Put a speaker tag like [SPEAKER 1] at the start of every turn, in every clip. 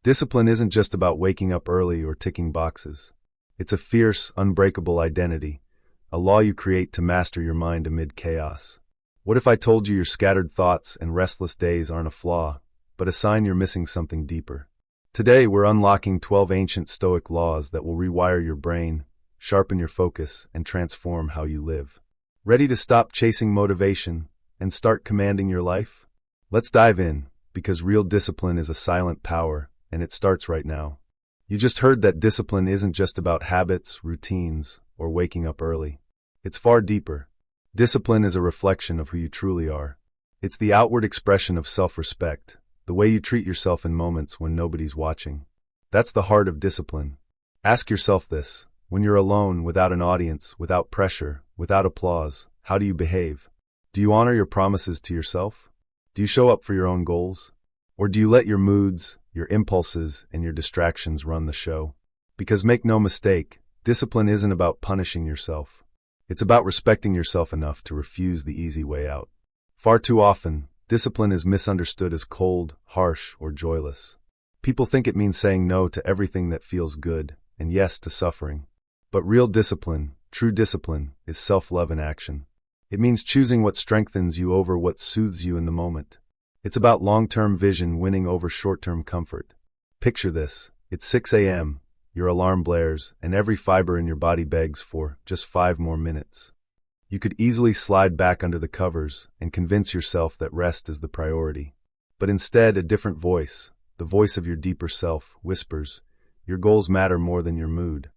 [SPEAKER 1] Discipline isn't just about waking up early or ticking boxes. It's a fierce, unbreakable identity, a law you create to master your mind amid chaos. What if I told you your scattered thoughts and restless days aren't a flaw, but a sign you're missing something deeper? Today, we're unlocking 12 ancient Stoic laws that will rewire your brain, sharpen your focus, and transform how you live. Ready to stop chasing motivation and start commanding your life? Let's dive in, because real discipline is a silent power, and it starts right now. You just heard that discipline isn't just about habits, routines, or waking up early. It's far deeper. Discipline is a reflection of who you truly are. It's the outward expression of self-respect, the way you treat yourself in moments when nobody's watching. That's the heart of discipline. Ask yourself this: when you're alone, without an audience, without pressure, without applause, how do you behave? Do you honor your promises to yourself? Do you show up for your own goals? Or do you let your moods, your impulses, and your distractions run the show? Because make no mistake, discipline isn't about punishing yourself. It's about respecting yourself enough to refuse the easy way out. Far too often, discipline is misunderstood as cold, harsh, or joyless. People think it means saying no to everything that feels good, and yes to suffering. But real discipline, true discipline, is self-love in action. It means choosing what strengthens you over what soothes you in the moment. It's about long-term vision winning over short-term comfort. Picture this: it's 6 a.m., your alarm blares, and every fiber in your body begs for just 5 more minutes. You could easily slide back under the covers and convince yourself that rest is the priority. But instead, a different voice, the voice of your deeper self, whispers, your goals matter more than your mood.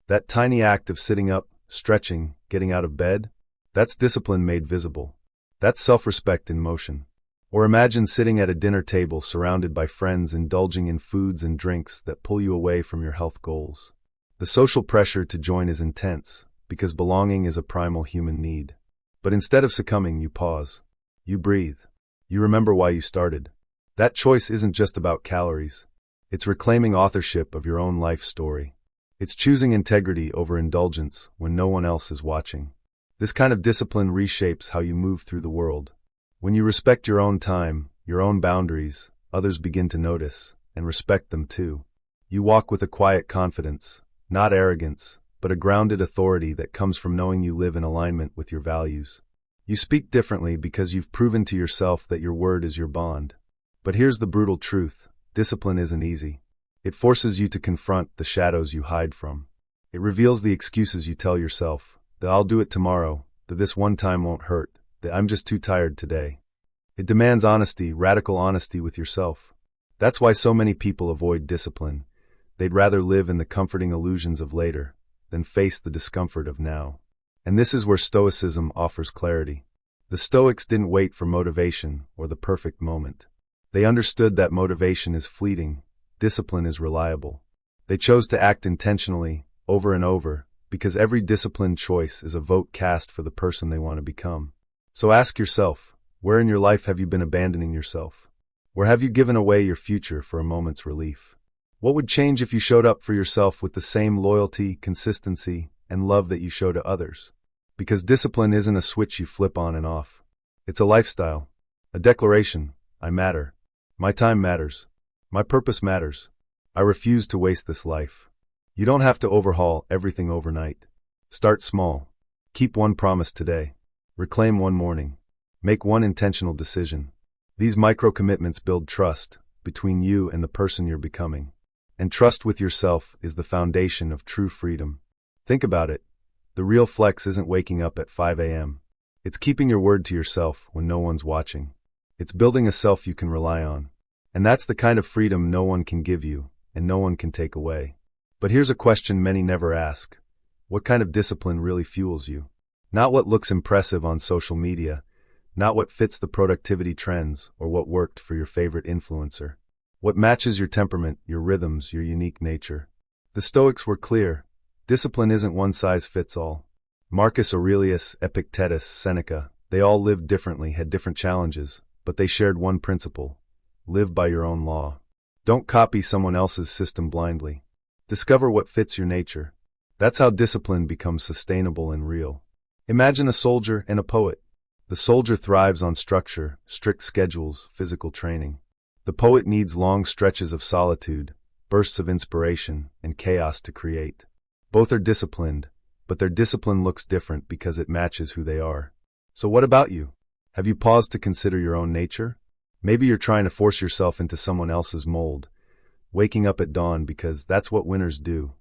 [SPEAKER 1] That tiny act of sitting up, stretching, getting out of bed, that's discipline made visible. That's self-respect in motion. Or imagine sitting at a dinner table surrounded by friends indulging in foods and drinks that pull you away from your health goals. The social pressure to join is intense, because belonging is a primal human need. But instead of succumbing, you pause. You breathe. You remember why you started. That choice isn't just about calories. It's reclaiming authorship of your own life story. It's choosing integrity over indulgence when no one else is watching. This kind of discipline reshapes how you move through the world. When you respect your own time, your own boundaries, others begin to notice, and respect them too. You walk with a quiet confidence, not arrogance, but a grounded authority that comes from knowing you live in alignment with your values. You speak differently because you've proven to yourself that your word is your bond. But here's the brutal truth: discipline isn't easy. It forces you to confront the shadows you hide from. It reveals the excuses you tell yourself, that I'll do it tomorrow, that this one time won't hurt, that I'm just too tired today. It demands honesty, radical honesty with yourself. That's why so many people avoid discipline. They'd rather live in the comforting illusions of later than face the discomfort of now. And this is where Stoicism offers clarity. The Stoics didn't wait for motivation or the perfect moment. They understood that motivation is fleeting, discipline is reliable. They chose to act intentionally, over and over, because every disciplined choice is a vote cast for the person they want to become. So ask yourself, where in your life have you been abandoning yourself? Where have you given away your future for a moment's relief? What would change if you showed up for yourself with the same loyalty, consistency, and love that you show to others? Because discipline isn't a switch you flip on and off. It's a lifestyle, a declaration: I matter. My time matters. My purpose matters. I refuse to waste this life. You don't have to overhaul everything overnight. Start small. Keep one promise today. Reclaim one morning. Make one intentional decision. These micro-commitments build trust between you and the person you're becoming. And trust with yourself is the foundation of true freedom. Think about it. The real flex isn't waking up at 5 a.m. It's keeping your word to yourself when no one's watching. It's building a self you can rely on. And that's the kind of freedom no one can give you, and no one can take away. But here's a question many never ask. What kind of discipline really fuels you? Not what looks impressive on social media, not what fits the productivity trends or what worked for your favorite influencer. What matches your temperament, your rhythms, your unique nature. The Stoics were clear. Discipline isn't one size fits all. Marcus Aurelius, Epictetus, Seneca, they all lived differently, had different challenges, but they shared one principle: live by your own law. Don't copy someone else's system blindly. Discover what fits your nature. That's how discipline becomes sustainable and real. Imagine a soldier and a poet. The soldier thrives on structure, strict schedules, physical training. The poet needs long stretches of solitude, bursts of inspiration, and chaos to create. Both are disciplined, but their discipline looks different because it matches who they are. So what about you? Have you paused to consider your own nature? Maybe you're trying to force yourself into someone else's mold, waking up at dawn because that's what winners do,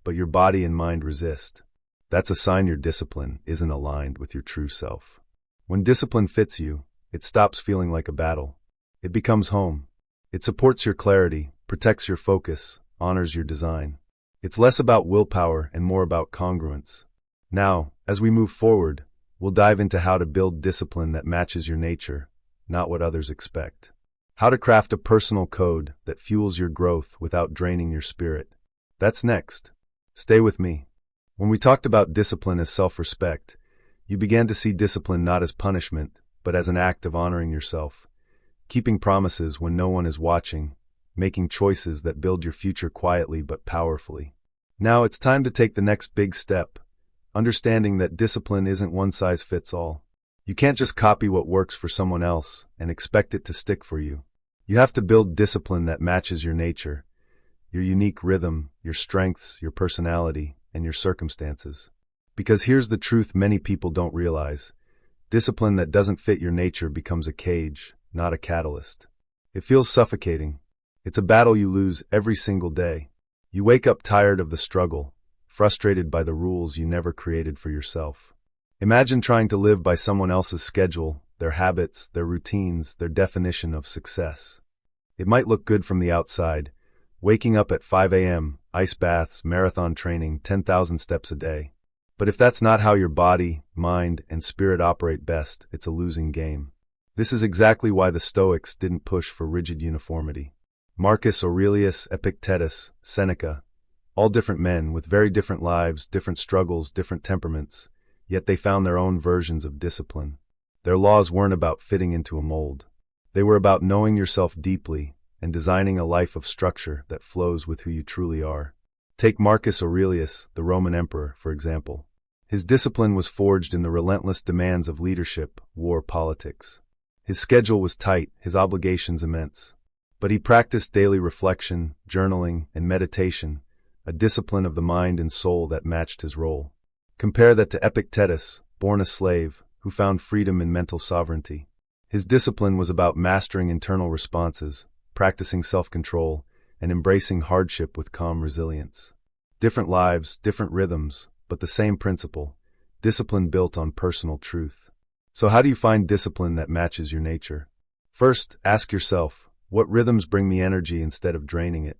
[SPEAKER 1] but your body and mind resist. That's a sign your discipline isn't aligned with your true self. When discipline fits you, it stops feeling like a battle. It becomes home. It supports your clarity, protects your focus, honors your design. It's less about willpower and more about congruence. Now, as we move forward, we'll dive into how to build discipline that matches your nature, not what others expect. How to craft a personal code that fuels your growth without draining your spirit. That's next. Stay with me. When we talked about discipline as self-respect, you began to see discipline not as punishment, but as an act of honoring yourself, keeping promises when no one is watching, making choices that build your future quietly but powerfully. Now it's time to take the next big step, understanding that discipline isn't one size fits all. You can't just copy what works for someone else and expect it to stick for you. You have to build discipline that matches your nature, your unique rhythm, your strengths, your personality, and your circumstances. Because here's the truth many people don't realize. Discipline that doesn't fit your nature becomes a cage, not a catalyst. It feels suffocating. It's a battle you lose every single day. You wake up tired of the struggle, frustrated by the rules you never created for yourself. Imagine trying to live by someone else's schedule, their habits, their routines, their definition of success. It might look good from the outside, waking up at 5 a.m., ice baths, marathon training, 10,000 steps a day. But if that's not how your body, mind, and spirit operate best, it's a losing game. This is exactly why the Stoics didn't push for rigid uniformity. Marcus Aurelius, Epictetus, Seneca, all different men with very different lives, different struggles, different temperaments, yet they found their own versions of discipline. Their laws weren't about fitting into a mold. They were about knowing yourself deeply and designing a life of structure that flows with who you truly are. Take Marcus Aurelius, the Roman emperor, for example. His discipline was forged in the relentless demands of leadership, war, politics. His schedule was tight, his obligations immense. But he practiced daily reflection, journaling, and meditation, a discipline of the mind and soul that matched his role. Compare that to Epictetus, born a slave, who found freedom in mental sovereignty. His discipline was about mastering internal responses, practicing self-control, and embracing hardship with calm resilience. Different lives, different rhythms, but the same principle, discipline built on personal truth. So how do you find discipline that matches your nature? First, ask yourself, what rhythms bring me energy instead of draining it?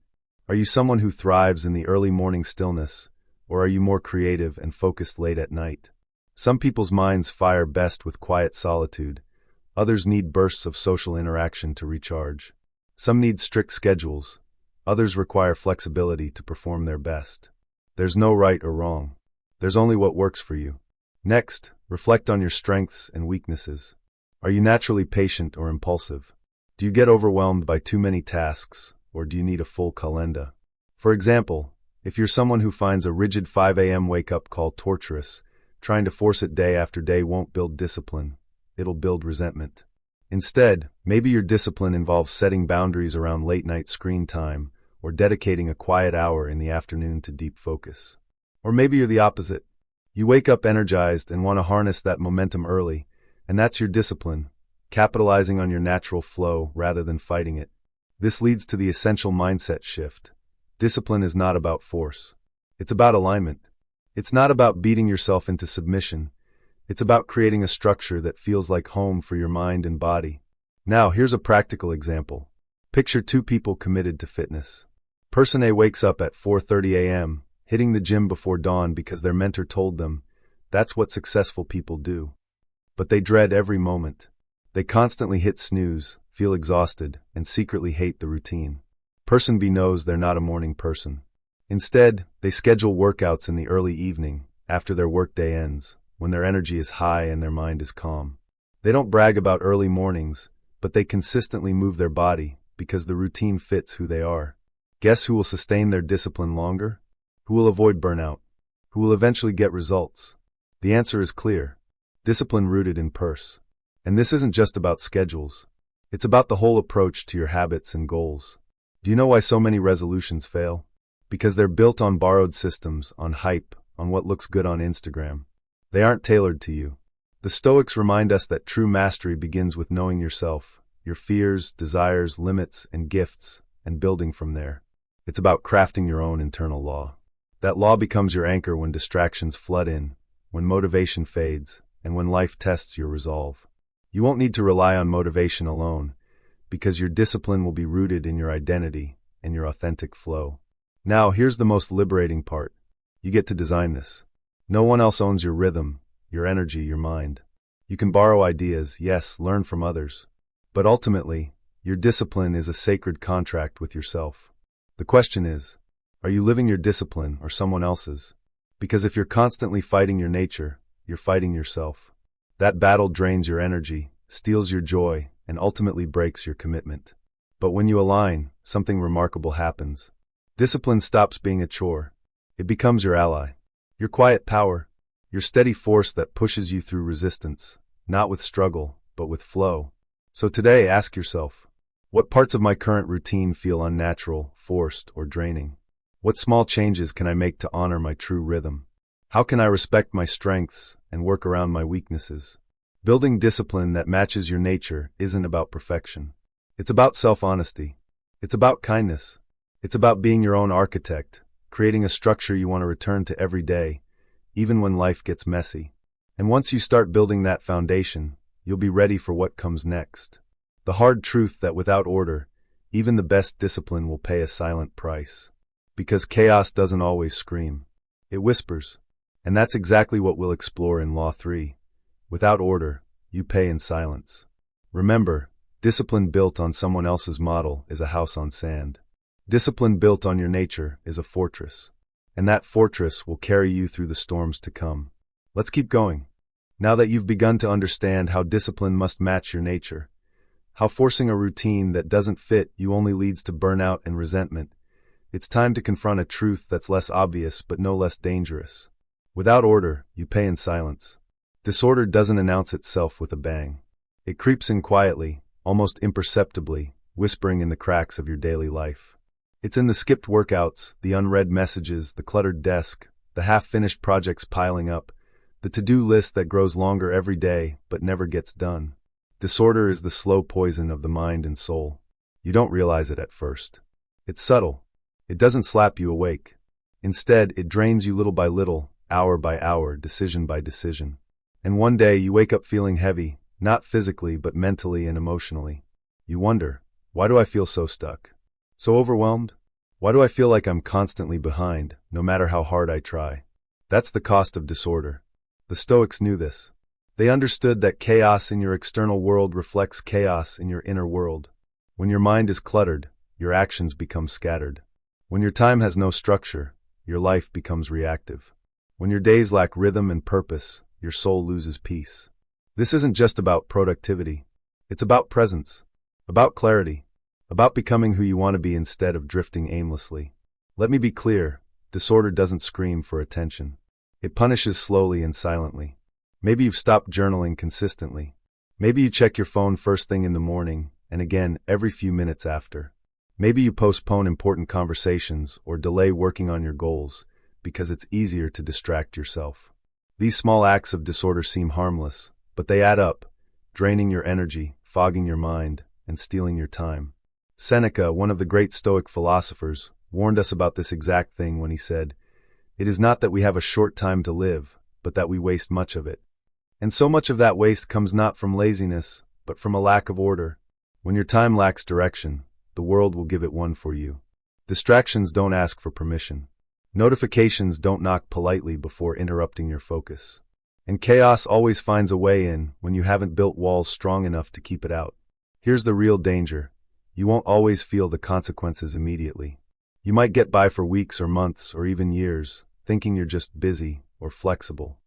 [SPEAKER 1] Are you someone who thrives in the early morning stillness, or are you more creative and focused late at night? Some people's minds fire best with quiet solitude. Others need bursts of social interaction to recharge. Some need strict schedules. Others require flexibility to perform their best. There's no right or wrong. There's only what works for you. Next, reflect on your strengths and weaknesses. Are you naturally patient or impulsive? Do you get overwhelmed by too many tasks, or do you need a full calendar? For example, if you're someone who finds a rigid 5 a.m. wake-up call torturous, trying to force it day after day won't build discipline. It'll build resentment. Instead, maybe your discipline involves setting boundaries around late-night screen time, or dedicating a quiet hour in the afternoon to deep focus. Or maybe you're the opposite. You wake up energized and want to harness that momentum early, and that's your discipline, capitalizing on your natural flow rather than fighting it. This leads to the essential mindset shift. Discipline is not about force. It's about alignment. It's not about beating yourself into submission. It's about creating a structure that feels like home for your mind and body. Now, here's a practical example. Picture two people committed to fitness. Person A wakes up at 4:30 a.m., hitting the gym before dawn because their mentor told them, that's what successful people do. But they dread every moment. They constantly hit snooze, feel exhausted, and secretly hate the routine. Person B knows they're not a morning person. Instead, they schedule workouts in the early evening, after their workday ends, when their energy is high and their mind is calm. They don't brag about early mornings, but they consistently move their body because the routine fits who they are. Guess who will sustain their discipline longer? Who will avoid burnout? Who will eventually get results? The answer is clear. Discipline rooted in purse. And this isn't just about schedules. It's about the whole approach to your habits and goals. Do you know why so many resolutions fail? Because they're built on borrowed systems, on hype, on what looks good on Instagram. They aren't tailored to you. The Stoics remind us that true mastery begins with knowing yourself, your fears, desires, limits, and gifts, and building from there. It's about crafting your own internal law. That law becomes your anchor when distractions flood in, when motivation fades, and when life tests your resolve. You won't need to rely on motivation alone, because your discipline will be rooted in your identity and your authentic flow. Now, here's the most liberating part. You get to design this. No one else owns your rhythm, your energy, your mind. You can borrow ideas, yes, learn from others. But ultimately, your discipline is a sacred contract with yourself. The question is, are you living your discipline or someone else's? Because if you're constantly fighting your nature, you're fighting yourself. That battle drains your energy, steals your joy, and ultimately breaks your commitment. But when you align, something remarkable happens. Discipline stops being a chore. It becomes your ally. Your quiet power. Your steady force that pushes you through resistance, not with struggle, but with flow. So today, ask yourself, what parts of my current routine feel unnatural, forced, or draining? What small changes can I make to honor my true rhythm? How can I respect my strengths and work around my weaknesses? Building discipline that matches your nature isn't about perfection. It's about self-honesty. It's about kindness. It's about being your own architect, creating a structure you want to return to every day, even when life gets messy. And once you start building that foundation, you'll be ready for what comes next. The hard truth that without order, even the best discipline will pay a silent price. Because chaos doesn't always scream. It whispers. And that's exactly what we'll explore in Law 3. Without order, you pay in silence. Remember, discipline built on someone else's model is a house on sand. Discipline built on your nature is a fortress. And that fortress will carry you through the storms to come. Let's keep going. Now that you've begun to understand how discipline must match your nature, how forcing a routine that doesn't fit you only leads to burnout and resentment, it's time to confront a truth that's less obvious but no less dangerous. Without order, you pay in silence. Disorder doesn't announce itself with a bang. It creeps in quietly, almost imperceptibly, whispering in the cracks of your daily life. It's in the skipped workouts, the unread messages, the cluttered desk, the half-finished projects piling up, the to-do list that grows longer every day but never gets done. Disorder is the slow poison of the mind and soul. You don't realize it at first. It's subtle. It doesn't slap you awake. Instead, it drains you little by little, hour by hour, decision by decision. And one day you wake up feeling heavy, not physically but mentally and emotionally. You wonder, why do I feel so stuck? So overwhelmed? Why do I feel like I'm constantly behind, no matter how hard I try? That's the cost of disorder. The Stoics knew this. They understood that chaos in your external world reflects chaos in your inner world. When your mind is cluttered, your actions become scattered. When your time has no structure, your life becomes reactive. When your days lack rhythm and purpose, your soul loses peace. This isn't just about productivity. It's about presence, about clarity, about becoming who you want to be instead of drifting aimlessly. Let me be clear, disorder doesn't scream for attention. It punishes slowly and silently. Maybe you've stopped journaling consistently. Maybe you check your phone first thing in the morning, and again every few minutes after. Maybe you postpone important conversations or delay working on your goals because it's easier to distract yourself. These small acts of disorder seem harmless, but they add up, draining your energy, fogging your mind, and stealing your time. Seneca, one of the great Stoic philosophers, warned us about this exact thing when he said, "It is not that we have a short time to live, but that we waste much of it." And so much of that waste comes not from laziness, but from a lack of order. When your time lacks direction, the world will give it one for you. Distractions don't ask for permission. Notifications don't knock politely before interrupting your focus. And chaos always finds a way in when you haven't built walls strong enough to keep it out. Here's the real danger. You won't always feel the consequences immediately. You might get by for weeks or months or even years, thinking you're just busy or flexible.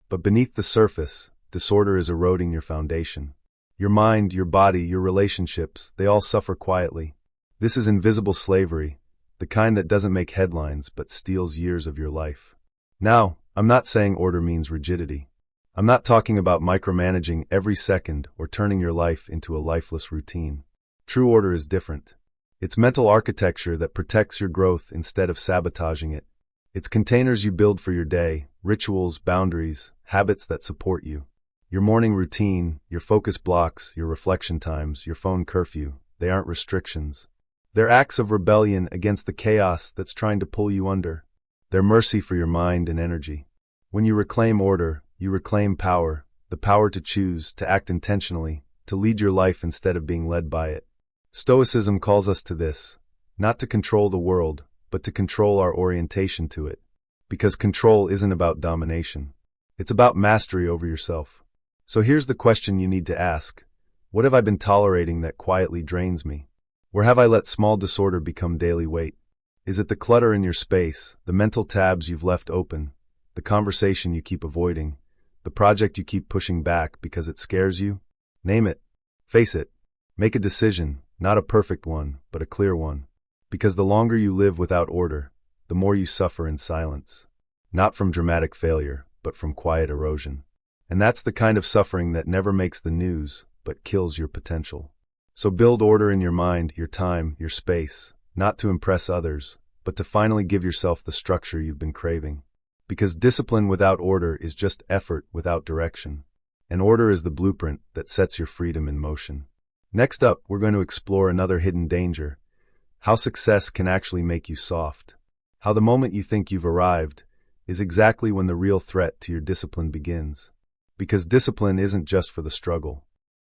[SPEAKER 1] But beneath the surface, disorder is eroding your foundation. Your mind, your body, your relationships, they all suffer quietly. This is invisible slavery, the kind that doesn't make headlines but steals years of your life. Now, I'm not saying order means rigidity. I'm not talking about micromanaging every second or turning your life into a lifeless routine. True order is different. It's mental architecture that protects your growth instead of sabotaging it. It's containers you build for your day, rituals, boundaries, habits that support you. Your morning routine, your focus blocks, your reflection times, your phone curfew, they aren't restrictions. They're acts of rebellion against the chaos that's trying to pull you under. They're mercy for your mind and energy. When you reclaim order, you reclaim power, the power to choose, to act intentionally, to lead your life instead of being led by it. Stoicism calls us to this, not to control the world, but to control our orientation to it. Because control isn't about domination. It's about mastery over yourself. So here's the question you need to ask. What have I been tolerating that quietly drains me? Where have I let small disorder become daily weight? Is it the clutter in your space, the mental tabs you've left open, the conversation you keep avoiding, the project you keep pushing back because it scares you? Name it. Face it. Make a decision, not a perfect one, but a clear one. Because the longer you live without order, the more you suffer in silence. Not from dramatic failure, but from quiet erosion. And that's the kind of suffering that never makes the news, but kills your potential. So build order in your mind, your time, your space, not to impress others, but to finally give yourself the structure you've been craving. Because discipline without order is just effort without direction. And order is the blueprint that sets your freedom in motion. Next up, we're going to explore another hidden danger. How success can actually make you soft. How the moment you think you've arrived is exactly when the real threat to your discipline begins. Because discipline isn't just for the struggle.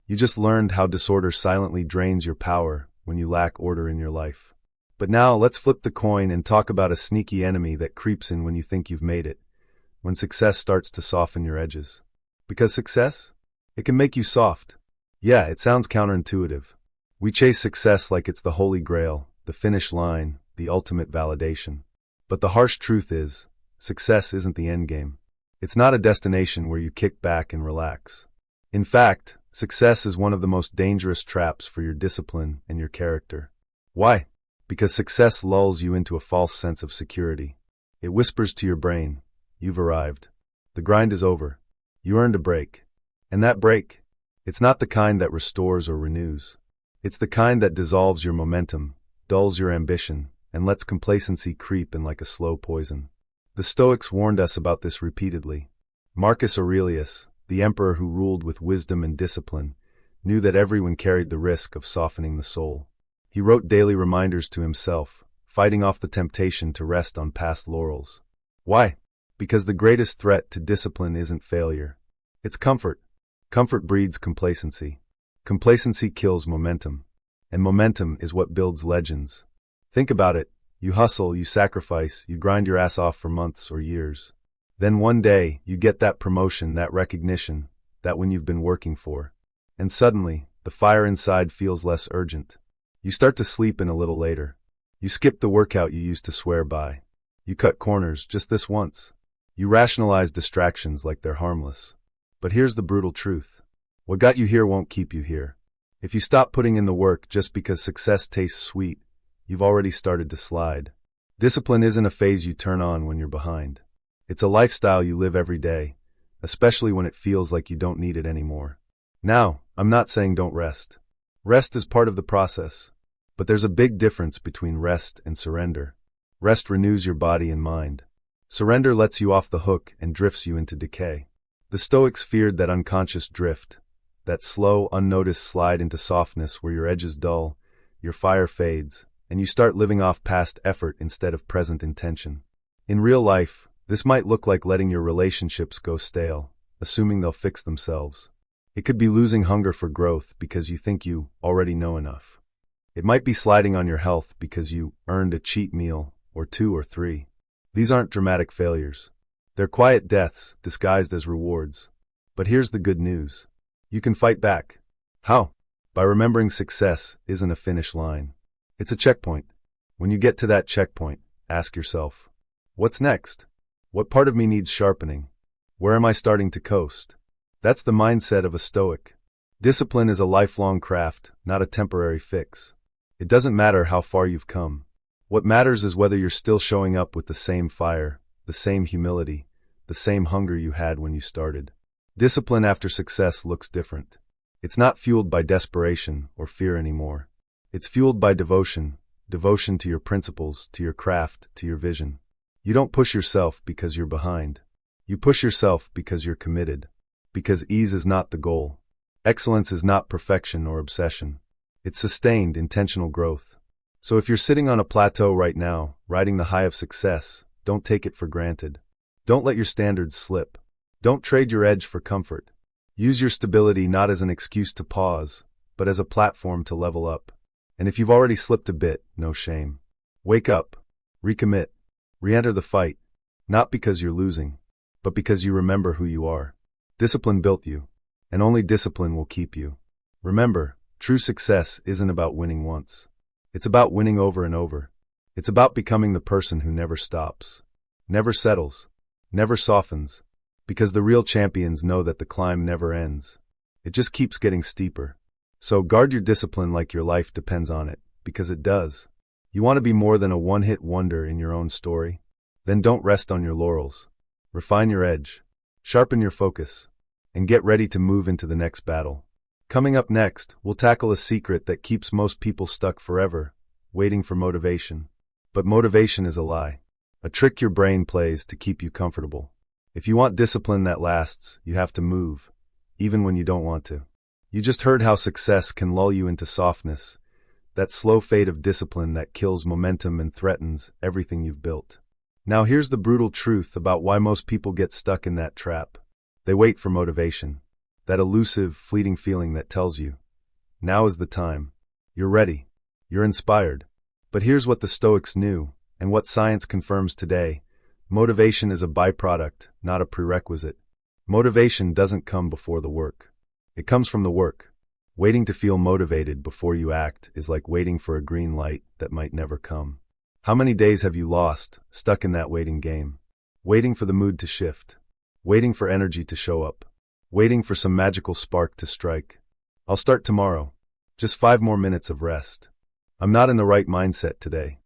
[SPEAKER 1] You just learned how disorder silently drains your power when you lack order in your life. But now let's flip the coin and talk about a sneaky enemy that creeps in when you think you've made it, when success starts to soften your edges. Because success? It can make you soft. Yeah, it sounds counterintuitive. We chase success like it's the holy grail, the finish line, the ultimate validation. But the harsh truth is, success isn't the end game. It's not a destination where you kick back and relax. In fact, success is one of the most dangerous traps for your discipline and your character. Why? Because success lulls you into a false sense of security. It whispers to your brain, you've arrived. The grind is over. You earned a break. And that break, it's not the kind that restores or renews. It's the kind that dissolves your momentum, dulls your ambition, and lets complacency creep in like a slow poison. The Stoics warned us about this repeatedly. Marcus Aurelius, the emperor who ruled with wisdom and discipline, knew that everyone carried the risk of softening the soul. He wrote daily reminders to himself, fighting off the temptation to rest on past laurels. Why? Because the greatest threat to discipline isn't failure. It's comfort. Comfort breeds complacency. Complacency kills momentum. And momentum is what builds legends. Think about it. You hustle, you sacrifice, you grind your ass off for months or years. Then one day, you get that promotion, that recognition, that one you've been working for. And suddenly, the fire inside feels less urgent. You start to sleep in a little later. You skip the workout you used to swear by. You cut corners just this once. You rationalize distractions like they're harmless. But here's the brutal truth. What got you here won't keep you here. If you stop putting in the work just because success tastes sweet, you've already started to slide. Discipline isn't a phase you turn on when you're behind. It's a lifestyle you live every day, especially when it feels like you don't need it anymore. Now, I'm not saying don't rest. Rest is part of the process. But there's a big difference between rest and surrender. Rest renews your body and mind. Surrender lets you off the hook and drifts you into decay. The Stoics feared that unconscious drift, that slow, unnoticed slide into softness where your edges dull, your fire fades, and you start living off past effort instead of present intention. In real life, this might look like letting your relationships go stale, assuming they'll fix themselves. It could be losing hunger for growth because you think you already know enough. It might be sliding on your health because you earned a cheat meal, or 2 or 3. These aren't dramatic failures. They're quiet deaths disguised as rewards. But here's the good news. You can fight back. How? By remembering success isn't a finish line. It's a checkpoint. When you get to that checkpoint, ask yourself, what's next? What part of me needs sharpening? Where am I starting to coast? That's the mindset of a Stoic. Discipline is a lifelong craft, not a temporary fix. It doesn't matter how far you've come. What matters is whether you're still showing up with the same fire, the same humility, the same hunger you had when you started. Discipline after success looks different. It's not fueled by desperation or fear anymore. It's fueled by devotion, devotion to your principles, to your craft, to your vision. You don't push yourself because you're behind. You push yourself because you're committed. Because ease is not the goal. Excellence is not perfection or obsession. It's sustained, intentional growth. So if you're sitting on a plateau right now, riding the high of success, don't take it for granted. Don't let your standards slip. Don't trade your edge for comfort. Use your stability not as an excuse to pause, but as a platform to level up. And if you've already slipped a bit, no shame. Wake up. Recommit. Re-enter the fight. Not because you're losing, but because you remember who you are. Discipline built you, and only discipline will keep you. Remember, true success isn't about winning once. It's about winning over and over. It's about becoming the person who never stops, never settles, never softens, because the real champions know that the climb never ends. It just keeps getting steeper. So guard your discipline like your life depends on it, because it does. You want to be more than a one-hit wonder in your own story? Then don't rest on your laurels. Refine your edge, sharpen your focus, and get ready to move into the next battle. Coming up next, we'll tackle a secret that keeps most people stuck forever, waiting for motivation. But motivation is a lie, a trick your brain plays to keep you comfortable. If you want discipline that lasts, you have to move, even when you don't want to. You just heard how success can lull you into softness, that slow fade of discipline that kills momentum and threatens everything you've built. Now here's the brutal truth about why most people get stuck in that trap. They wait for motivation, that elusive, fleeting feeling that tells you, now is the time. You're ready. You're inspired. But here's what the Stoics knew, and what science confirms today. Motivation is a byproduct, not a prerequisite. Motivation doesn't come before the work. It comes from the work. Waiting to feel motivated before you act is like waiting for a green light that might never come. How many days have you lost, stuck in that waiting game? Waiting for the mood to shift. Waiting for energy to show up. Waiting for some magical spark to strike. I'll start tomorrow. Just 5 more minutes of rest. I'm not in the right mindset today.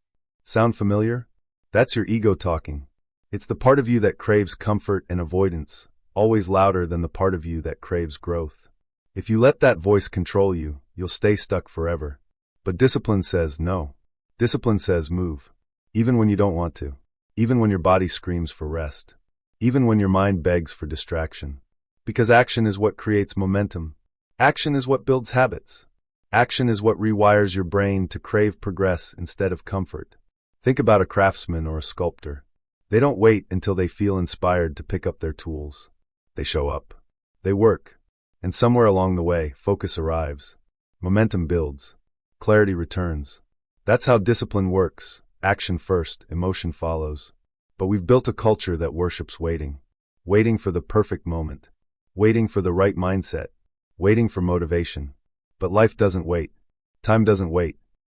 [SPEAKER 1] Sound familiar? That's your ego talking. It's the part of you that craves comfort and avoidance, always louder than the part of you that craves growth. If you let that voice control you, you'll stay stuck forever. But discipline says no. Discipline says move. Even when you don't want to. Even when your body screams for rest. Even when your mind begs for distraction. Because action is what creates momentum. Action is what builds habits. Action is what rewires your brain to crave progress instead of comfort. Think about a craftsman or a sculptor. They don't wait until they feel inspired to pick up their tools. They show up. They work. And somewhere along the way, focus arrives. Momentum builds. Clarity returns. That's how discipline works. Action first, emotion follows. But we've built a culture that worships waiting. Waiting for the perfect moment. Waiting for the right mindset. Waiting for motivation. But life doesn't wait. Time doesn't wait.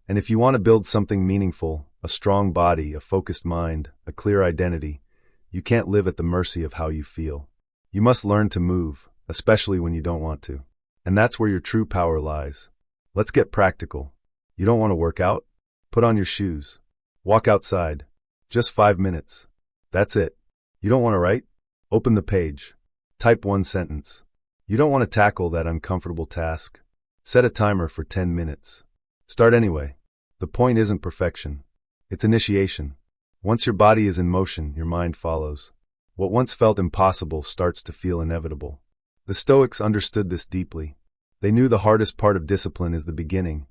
[SPEAKER 1] And if you want to build something meaningful, a strong body, a focused mind, a clear identity, you can't live at the mercy of how you feel. You must learn to move, especially when you don't want to. And that's where your true power lies. Let's get practical. You don't want to work out? Put on your shoes. Walk outside. Just 5 minutes. That's it. You don't want to write? Open the page. Type 1 sentence. You don't want to tackle that uncomfortable task? Set a timer for 10 minutes. Start anyway. The point isn't perfection. It's initiation. Once your body is in motion, your mind follows. What once felt impossible starts to feel inevitable. The Stoics understood this deeply. They knew the hardest part of discipline is the beginning.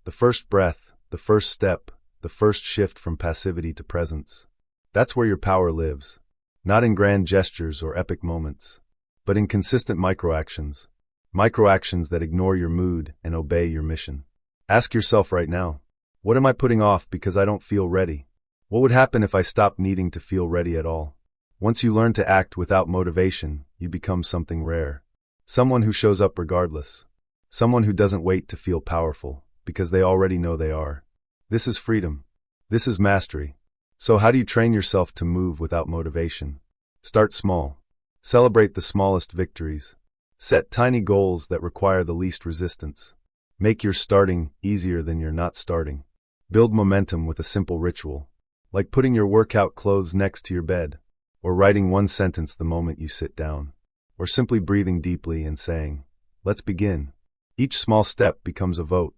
[SPEAKER 1] The first breath, the first step, the first shift from passivity to presence. That's where your power lives. Not in grand gestures or epic moments, but in consistent microactions. Microactions that ignore your mood and obey your mission. Ask yourself right now, what am I putting off because I don't feel ready? What would happen if I stopped needing to feel ready at all? Once you learn to act without motivation, you become something rare. Someone who shows up regardless. Someone who doesn't wait to feel powerful, because they already know they are. This is freedom. This is mastery. So how do you train yourself to move without motivation? Start small. Celebrate the smallest victories. Set tiny goals that require the least resistance. Make your starting easier than your not starting. Build momentum with a simple ritual, like putting your workout clothes next to your bed, or writing 1 sentence the moment you sit down. or simply breathing deeply and saying, "Let's begin." Each small step becomes a vote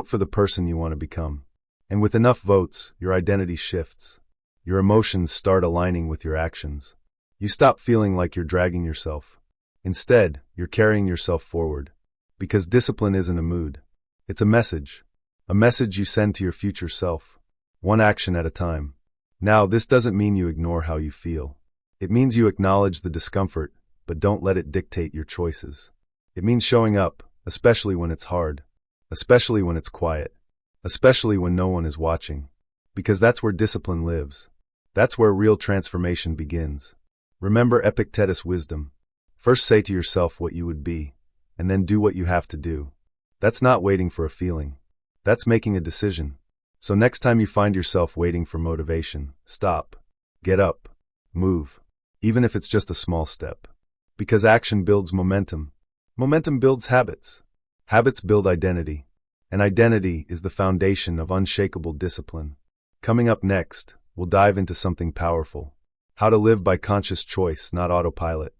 [SPEAKER 1] for the person you want to become. And with enough votes, your identity shifts. Your emotions start aligning with your actions. You stop feeling like you're dragging yourself. Instead, you're carrying yourself forward. Because discipline isn't a mood. It's a message. A message you send to your future self. One action at a time. Now, this doesn't mean you ignore how you feel. It means you acknowledge the discomfort, but don't let it dictate your choices. It means showing up, especially when it's hard. Especially when it's quiet. Especially when no one is watching. Because that's where discipline lives. That's where real transformation begins. Remember Epictetus' wisdom. First say to yourself what you would be, and then do what you have to do. That's not waiting for a feeling. That's making a decision. So next time you find yourself waiting for motivation, stop. Get up. Move. Even if it's just a small step. Because action builds momentum. Momentum builds habits. Habits build identity. And identity is the foundation of unshakable discipline. Coming up next, we'll dive into something powerful. How to live by conscious choice, not autopilot.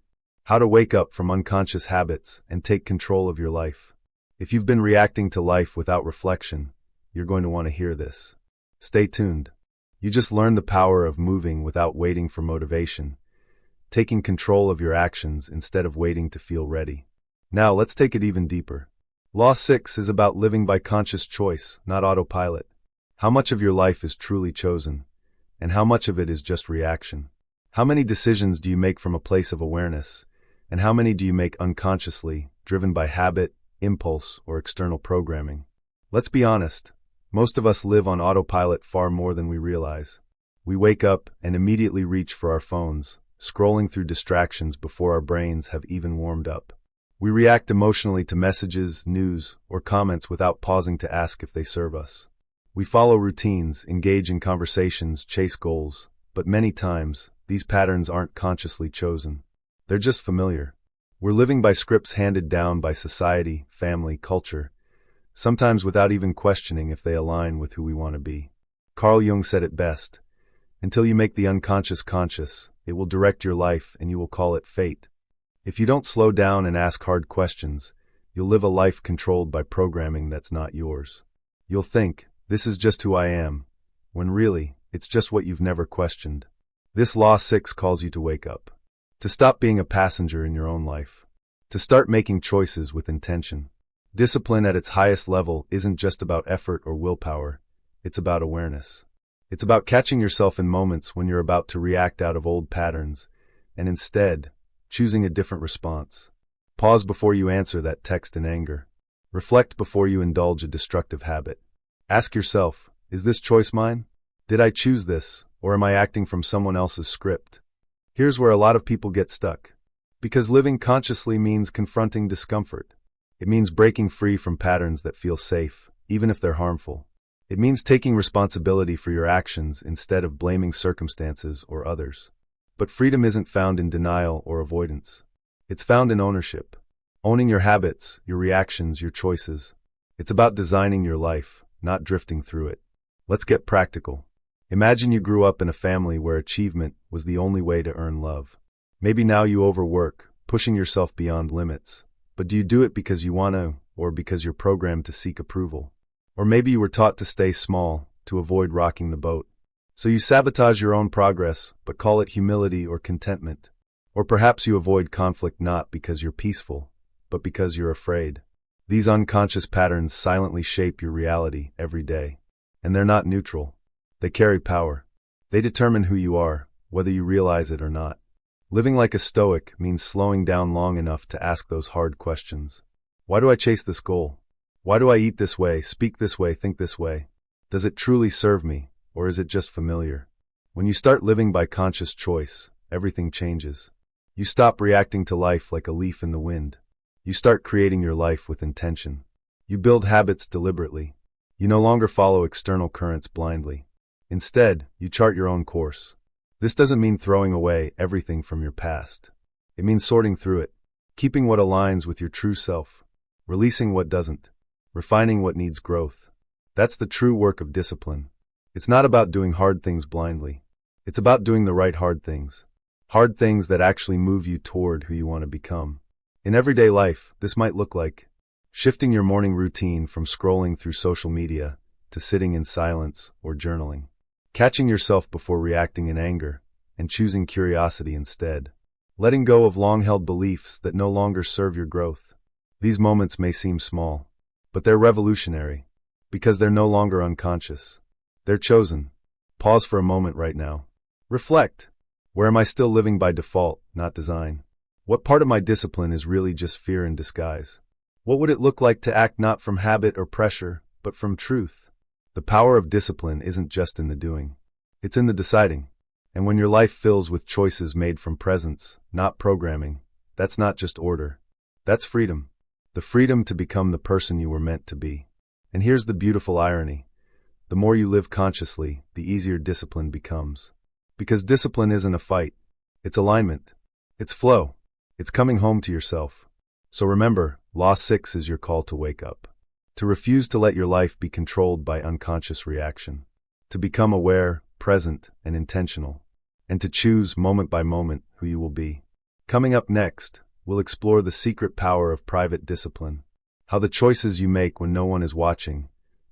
[SPEAKER 1] How to wake up from unconscious habits and take control of your life. If you've been reacting to life without reflection, you're going to want to hear this. Stay tuned. You just learned the power of moving without waiting for motivation, taking control of your actions instead of waiting to feel ready. Now let's take it even deeper. Law 6 is about living by conscious choice, not autopilot. How much of your life is truly chosen, and how much of it is just reaction? How many decisions do you make from a place of awareness, and how many do you make unconsciously, driven by habit, impulse, or external programming? Let's be honest, most of us live on autopilot far more than we realize. We wake up and immediately reach for our phones, scrolling through distractions before our brains have even warmed up. We react emotionally to messages, news, or comments without pausing to ask if they serve us. We follow routines, engage in conversations, chase goals, but many times, these patterns aren't consciously chosen. They're just familiar. We're living by scripts handed down by society, family, culture, sometimes without even questioning if they align with who we want to be. Carl Jung said it best, "Until you make the unconscious conscious, it will direct your life and you will call it fate." If you don't slow down and ask hard questions, you'll live a life controlled by programming that's not yours. You'll think, "This is just who I am," when really, it's just what you've never questioned. This Law 6 calls you to wake up. To stop being a passenger in your own life. To start making choices with intention. Discipline at its highest level isn't just about effort or willpower, it's about awareness. It's about catching yourself in moments when you're about to react out of old patterns, and instead, choosing a different response. Pause before you answer that text in anger. Reflect before you indulge a destructive habit. Ask yourself, is this choice mine? Did I choose this, or am I acting from someone else's script? Here's where a lot of people get stuck. Because living consciously means confronting discomfort. It means breaking free from patterns that feel safe, even if they're harmful. It means taking responsibility for your actions instead of blaming circumstances or others. But freedom isn't found in denial or avoidance. It's found in ownership. Owning your habits, your reactions, your choices. It's about designing your life, not drifting through it. Let's get practical. Imagine you grew up in a family where achievement was the only way to earn love. Maybe now you overwork, pushing yourself beyond limits. But do you do it because you want to, or because you're programmed to seek approval? Or maybe you were taught to stay small, to avoid rocking the boat. So you sabotage your own progress, but call it humility or contentment. Or perhaps you avoid conflict not because you're peaceful, but because you're afraid. These unconscious patterns silently shape your reality every day. And they're not neutral. They carry power. They determine who you are, whether you realize it or not. Living like a Stoic means slowing down long enough to ask those hard questions. Why do I chase this goal? Why do I eat this way, speak this way, think this way? Does it truly serve me, or is it just familiar? When you start living by conscious choice, everything changes. You stop reacting to life like a leaf in the wind. You start creating your life with intention. You build habits deliberately. You no longer follow external currents blindly. Instead, you chart your own course. This doesn't mean throwing away everything from your past. It means sorting through it, keeping what aligns with your true self, releasing what doesn't, refining what needs growth. That's the true work of discipline. It's not about doing hard things blindly. It's about doing the right hard things. Hard things that actually move you toward who you want to become. In everyday life, this might look like shifting your morning routine from scrolling through social media to sitting in silence or journaling. Catching yourself before reacting in anger and choosing curiosity instead. Letting go of long-held beliefs that no longer serve your growth. These moments may seem small, but they're revolutionary because they're no longer unconscious. They're chosen. Pause for a moment right now. Reflect. Where am I still living by default, not design? What part of my discipline is really just fear in disguise? What would it look like to act not from habit or pressure, but from truth? The power of discipline isn't just in the doing. It's in the deciding. And when your life fills with choices made from presence, not programming, that's not just order. That's freedom. The freedom to become the person you were meant to be. And here's the beautiful irony. The more you live consciously, the easier discipline becomes. Because discipline isn't a fight. It's alignment. It's flow. It's coming home to yourself. So remember, Law 6 is your call to wake up. To refuse to let your life be controlled by unconscious reaction. To become aware, present, and intentional. And to choose, moment by moment, who you will be. Coming up next, we'll explore the secret power of private discipline. How the choices you make when no one is watching,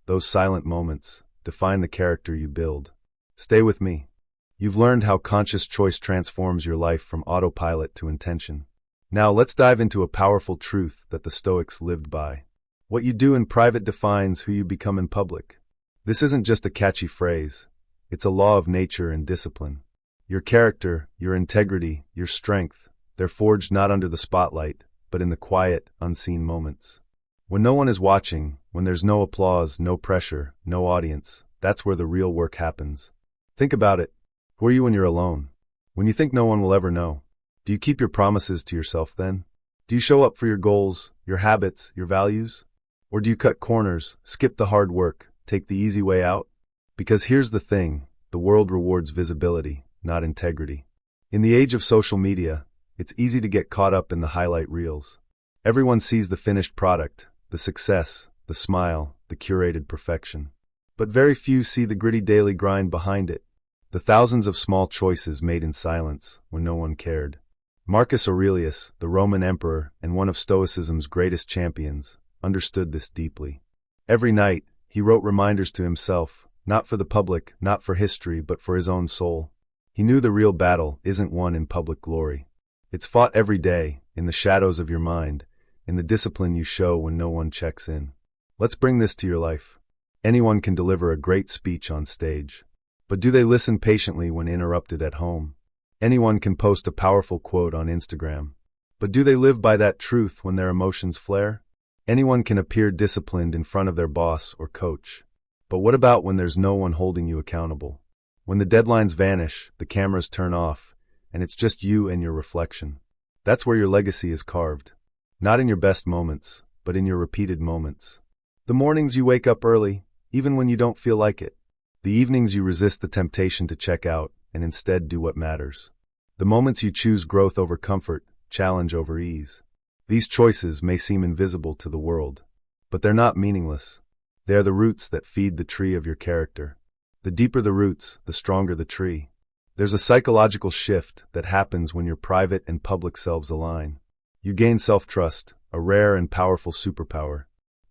[SPEAKER 1] those silent moments, define the character you build. Stay with me. You've learned how conscious choice transforms your life from autopilot to intention. Now let's dive into a powerful truth that the Stoics lived by. What you do in private defines who you become in public. This isn't just a catchy phrase. It's a law of nature and discipline. Your character, your integrity, your strength, they're forged not under the spotlight, but in the quiet, unseen moments. When no one is watching, when there's no applause, no pressure, no audience, that's where the real work happens. Think about it. Who are you when you're alone? When you think no one will ever know? Do you keep your promises to yourself then? Do you show up for your goals, your habits, your values? Or do you cut corners, skip the hard work, take the easy way out? Because here's the thing, the world rewards visibility, not integrity. In the age of social media, it's easy to get caught up in the highlight reels. Everyone sees the finished product, the success, the smile, the curated perfection. But very few see the gritty daily grind behind it. The thousands of small choices made in silence when no one cared. Marcus Aurelius, the Roman emperor and one of Stoicism's greatest champions, understood this deeply. Every night, he wrote reminders to himself, not for the public, not for history, but for his own soul. He knew the real battle isn't won in public glory. It's fought every day, in the shadows of your mind, in the discipline you show when no one checks in. Let's bring this to your life. Anyone can deliver a great speech on stage. But do they listen patiently when interrupted at home? Anyone can post a powerful quote on Instagram. But do they live by that truth when their emotions flare? Anyone can appear disciplined in front of their boss or coach. But what about when there's no one holding you accountable? When the deadlines vanish, the cameras turn off, and it's just you and your reflection. That's where your legacy is carved. Not in your best moments, but in your repeated moments. The mornings you wake up early, even when you don't feel like it. The evenings you resist the temptation to check out and instead do what matters. The moments you choose growth over comfort, challenge over ease. These choices may seem invisible to the world, but they're not meaningless. They are the roots that feed the tree of your character. The deeper the roots, the stronger the tree. There's a psychological shift that happens when your private and public selves align. You gain self-trust, a rare and powerful superpower.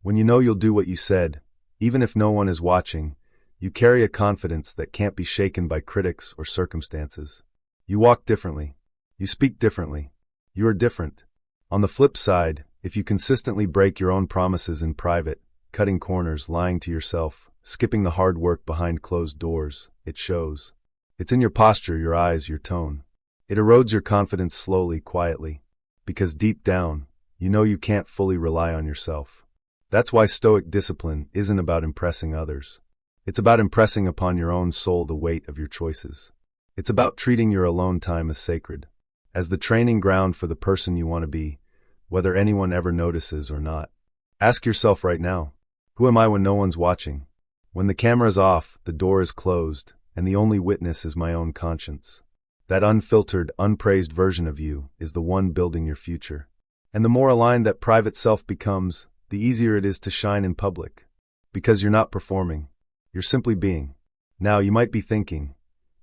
[SPEAKER 1] When you know you'll do what you said, even if no one is watching, you carry a confidence that can't be shaken by critics or circumstances. You walk differently. You speak differently. You are different. On the flip side, if you consistently break your own promises in private, cutting corners, lying to yourself, skipping the hard work behind closed doors, it shows. It's in your posture, your eyes, your tone. It erodes your confidence slowly, quietly. Because deep down, you know you can't fully rely on yourself. That's why Stoic discipline isn't about impressing others. It's about impressing upon your own soul the weight of your choices. It's about treating your alone time as sacred, as the training ground for the person you want to be, whether anyone ever notices or not. Ask yourself right now, who am I when no one's watching? When the camera's off, the door is closed, and the only witness is my own conscience. That unfiltered, unpraised version of you is the one building your future. And the more aligned that private self becomes, the easier it is to shine in public. Because you're not performing. You're simply being. Now, you might be thinking,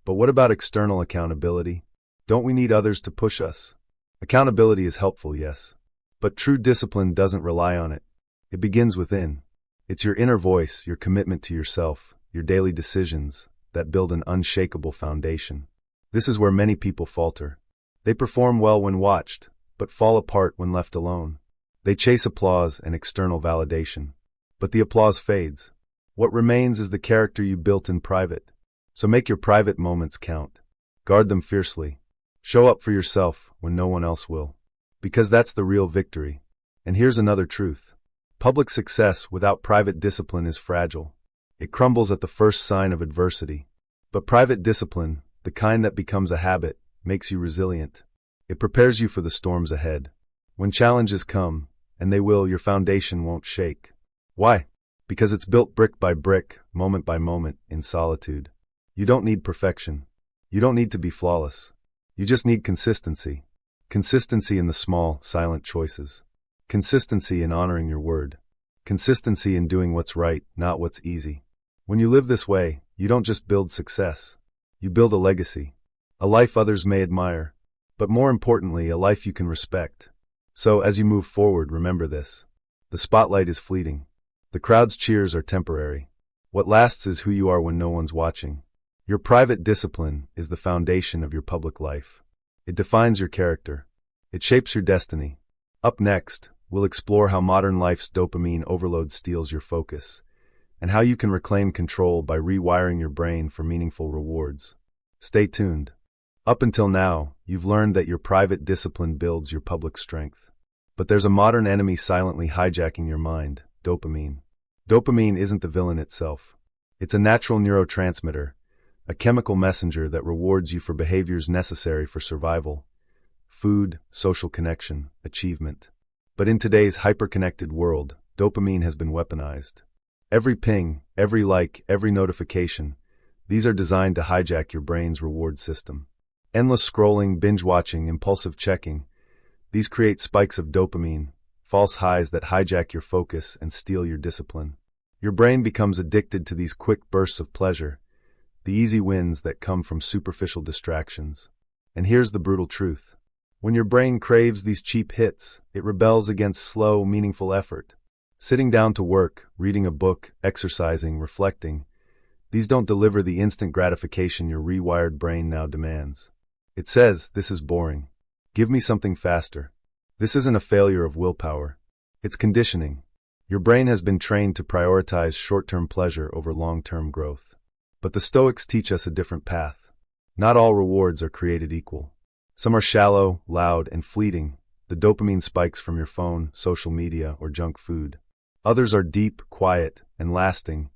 [SPEAKER 1] but what about external accountability? Don't we need others to push us? Accountability is helpful, yes. But true discipline doesn't rely on it. It begins within. It's your inner voice, your commitment to yourself, your daily decisions that build an unshakable foundation. This is where many people falter. They perform well when watched, but fall apart when left alone. They chase applause and external validation. But the applause fades. What remains is the character you built in private. So make your private moments count. Guard them fiercely. Show up for yourself when no one else will. Because that's the real victory. And here's another truth. Public success without private discipline is fragile. It crumbles at the first sign of adversity. But private discipline, the kind that becomes a habit, makes you resilient. It prepares you for the storms ahead. When challenges come, and they will, your foundation won't shake. Why? Because it's built brick by brick, moment by moment, in solitude. You don't need perfection. You don't need to be flawless. You just need consistency. Consistency in the small, silent choices. Consistency in honoring your word. Consistency in doing what's right, not what's easy. When you live this way, you don't just build success. You build a legacy. A life others may admire. But more importantly, a life you can respect. So, as you move forward, remember this. The spotlight is fleeting. The crowd's cheers are temporary. What lasts is who you are when no one's watching. Your private discipline is the foundation of your public life. It defines your character. It shapes your destiny. Up next, we'll explore how modern life's dopamine overload steals your focus, and how you can reclaim control by rewiring your brain for meaningful rewards. Stay tuned. Up until now, you've learned that your private discipline builds your public strength. But there's a modern enemy silently hijacking your mind, dopamine. Dopamine isn't the villain itself. It's a natural neurotransmitter, a chemical messenger that rewards you for behaviors necessary for survival. Food, social connection, achievement. But in today's hyper-connected world, dopamine has been weaponized. Every ping, every like, every notification, these are designed to hijack your brain's reward system. Endless scrolling, binge-watching, impulsive checking, these create spikes of dopamine, false highs that hijack your focus and steal your discipline. Your brain becomes addicted to these quick bursts of pleasure, the easy wins that come from superficial distractions. And here's the brutal truth. When your brain craves these cheap hits, it rebels against slow, meaningful effort. Sitting down to work, reading a book, exercising, reflecting, these don't deliver the instant gratification your rewired brain now demands. It says, "This is boring. Give me something faster." This isn't a failure of willpower. It's conditioning. Your brain has been trained to prioritize short-term pleasure over long-term growth. But the Stoics teach us a different path. Not all rewards are created equal. Some are shallow, loud, and fleeting, the dopamine spikes from your phone, social media, or junk food. Others are deep, quiet, and lasting,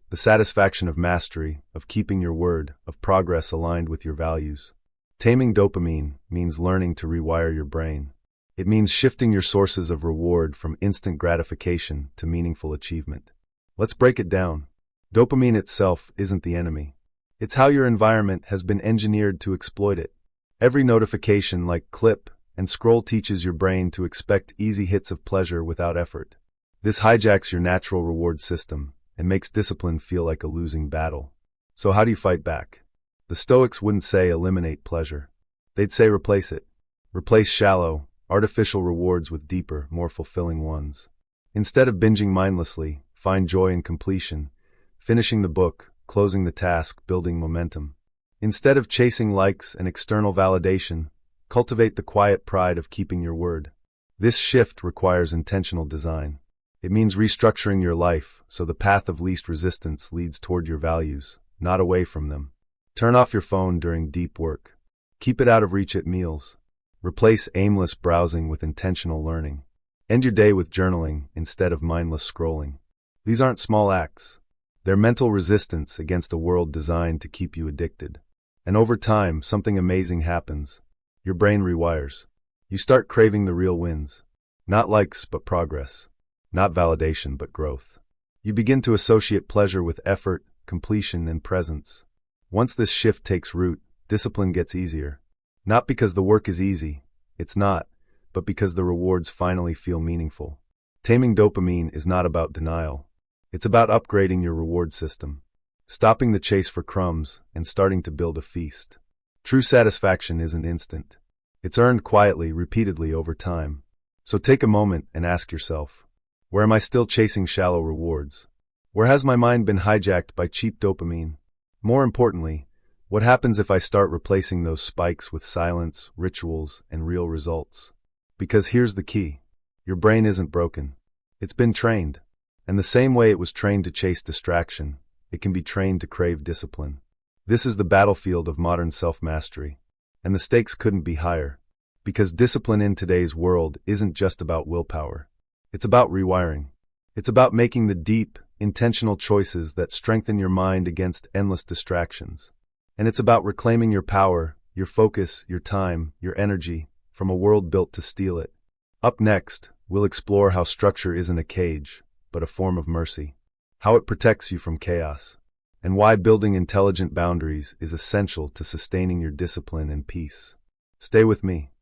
[SPEAKER 1] the satisfaction of mastery, of keeping your word, of progress aligned with your values. Taming dopamine means learning to rewire your brain. It means shifting your sources of reward from instant gratification to meaningful achievement. Let's break it down. Dopamine itself isn't the enemy. It's how your environment has been engineered to exploit it. Every notification, like clip and scroll, teaches your brain to expect easy hits of pleasure without effort. This hijacks your natural reward system and makes discipline feel like a losing battle. So how do you fight back? The Stoics wouldn't say eliminate pleasure. They'd say replace it. Replace shallow, artificial rewards with deeper, more fulfilling ones. Instead of binging mindlessly, find joy in completion, finishing the book, closing the task, building momentum. Instead of chasing likes and external validation, cultivate the quiet pride of keeping your word. This shift requires intentional design. It means restructuring your life so the path of least resistance leads toward your values, not away from them. Turn off your phone during deep work. Keep it out of reach at meals. Replace aimless browsing with intentional learning. End your day with journaling instead of mindless scrolling. These aren't small acts. They're mental resistance against a world designed to keep you addicted. And over time, something amazing happens. Your brain rewires. You start craving the real wins. Not likes, but progress. Not validation, but growth. You begin to associate pleasure with effort, completion, and presence. Once this shift takes root, discipline gets easier. Not because the work is easy, it's not, but because the rewards finally feel meaningful. Taming dopamine is not about denial. It's about upgrading your reward system, stopping the chase for crumbs and starting to build a feast. True satisfaction isn't instant. It's earned quietly, repeatedly over time. So take a moment and ask yourself, where am I still chasing shallow rewards? Where has my mind been hijacked by cheap dopamine? More importantly, what happens if I start replacing those spikes with silence, rituals, and real results? Because here's the key. Your brain isn't broken. It's been trained. And the same way it was trained to chase distraction, it can be trained to crave discipline. This is the battlefield of modern self-mastery. And the stakes couldn't be higher. Because discipline in today's world isn't just about willpower. It's about rewiring. It's about making the deep, intentional choices that strengthen your mind against endless distractions. And it's about reclaiming your power, your focus, your time, your energy, from a world built to steal it. Up next, we'll explore how structure isn't a cage, but a form of mercy. How it protects you from chaos. And why building intelligent boundaries is essential to sustaining your discipline and peace. Stay with me.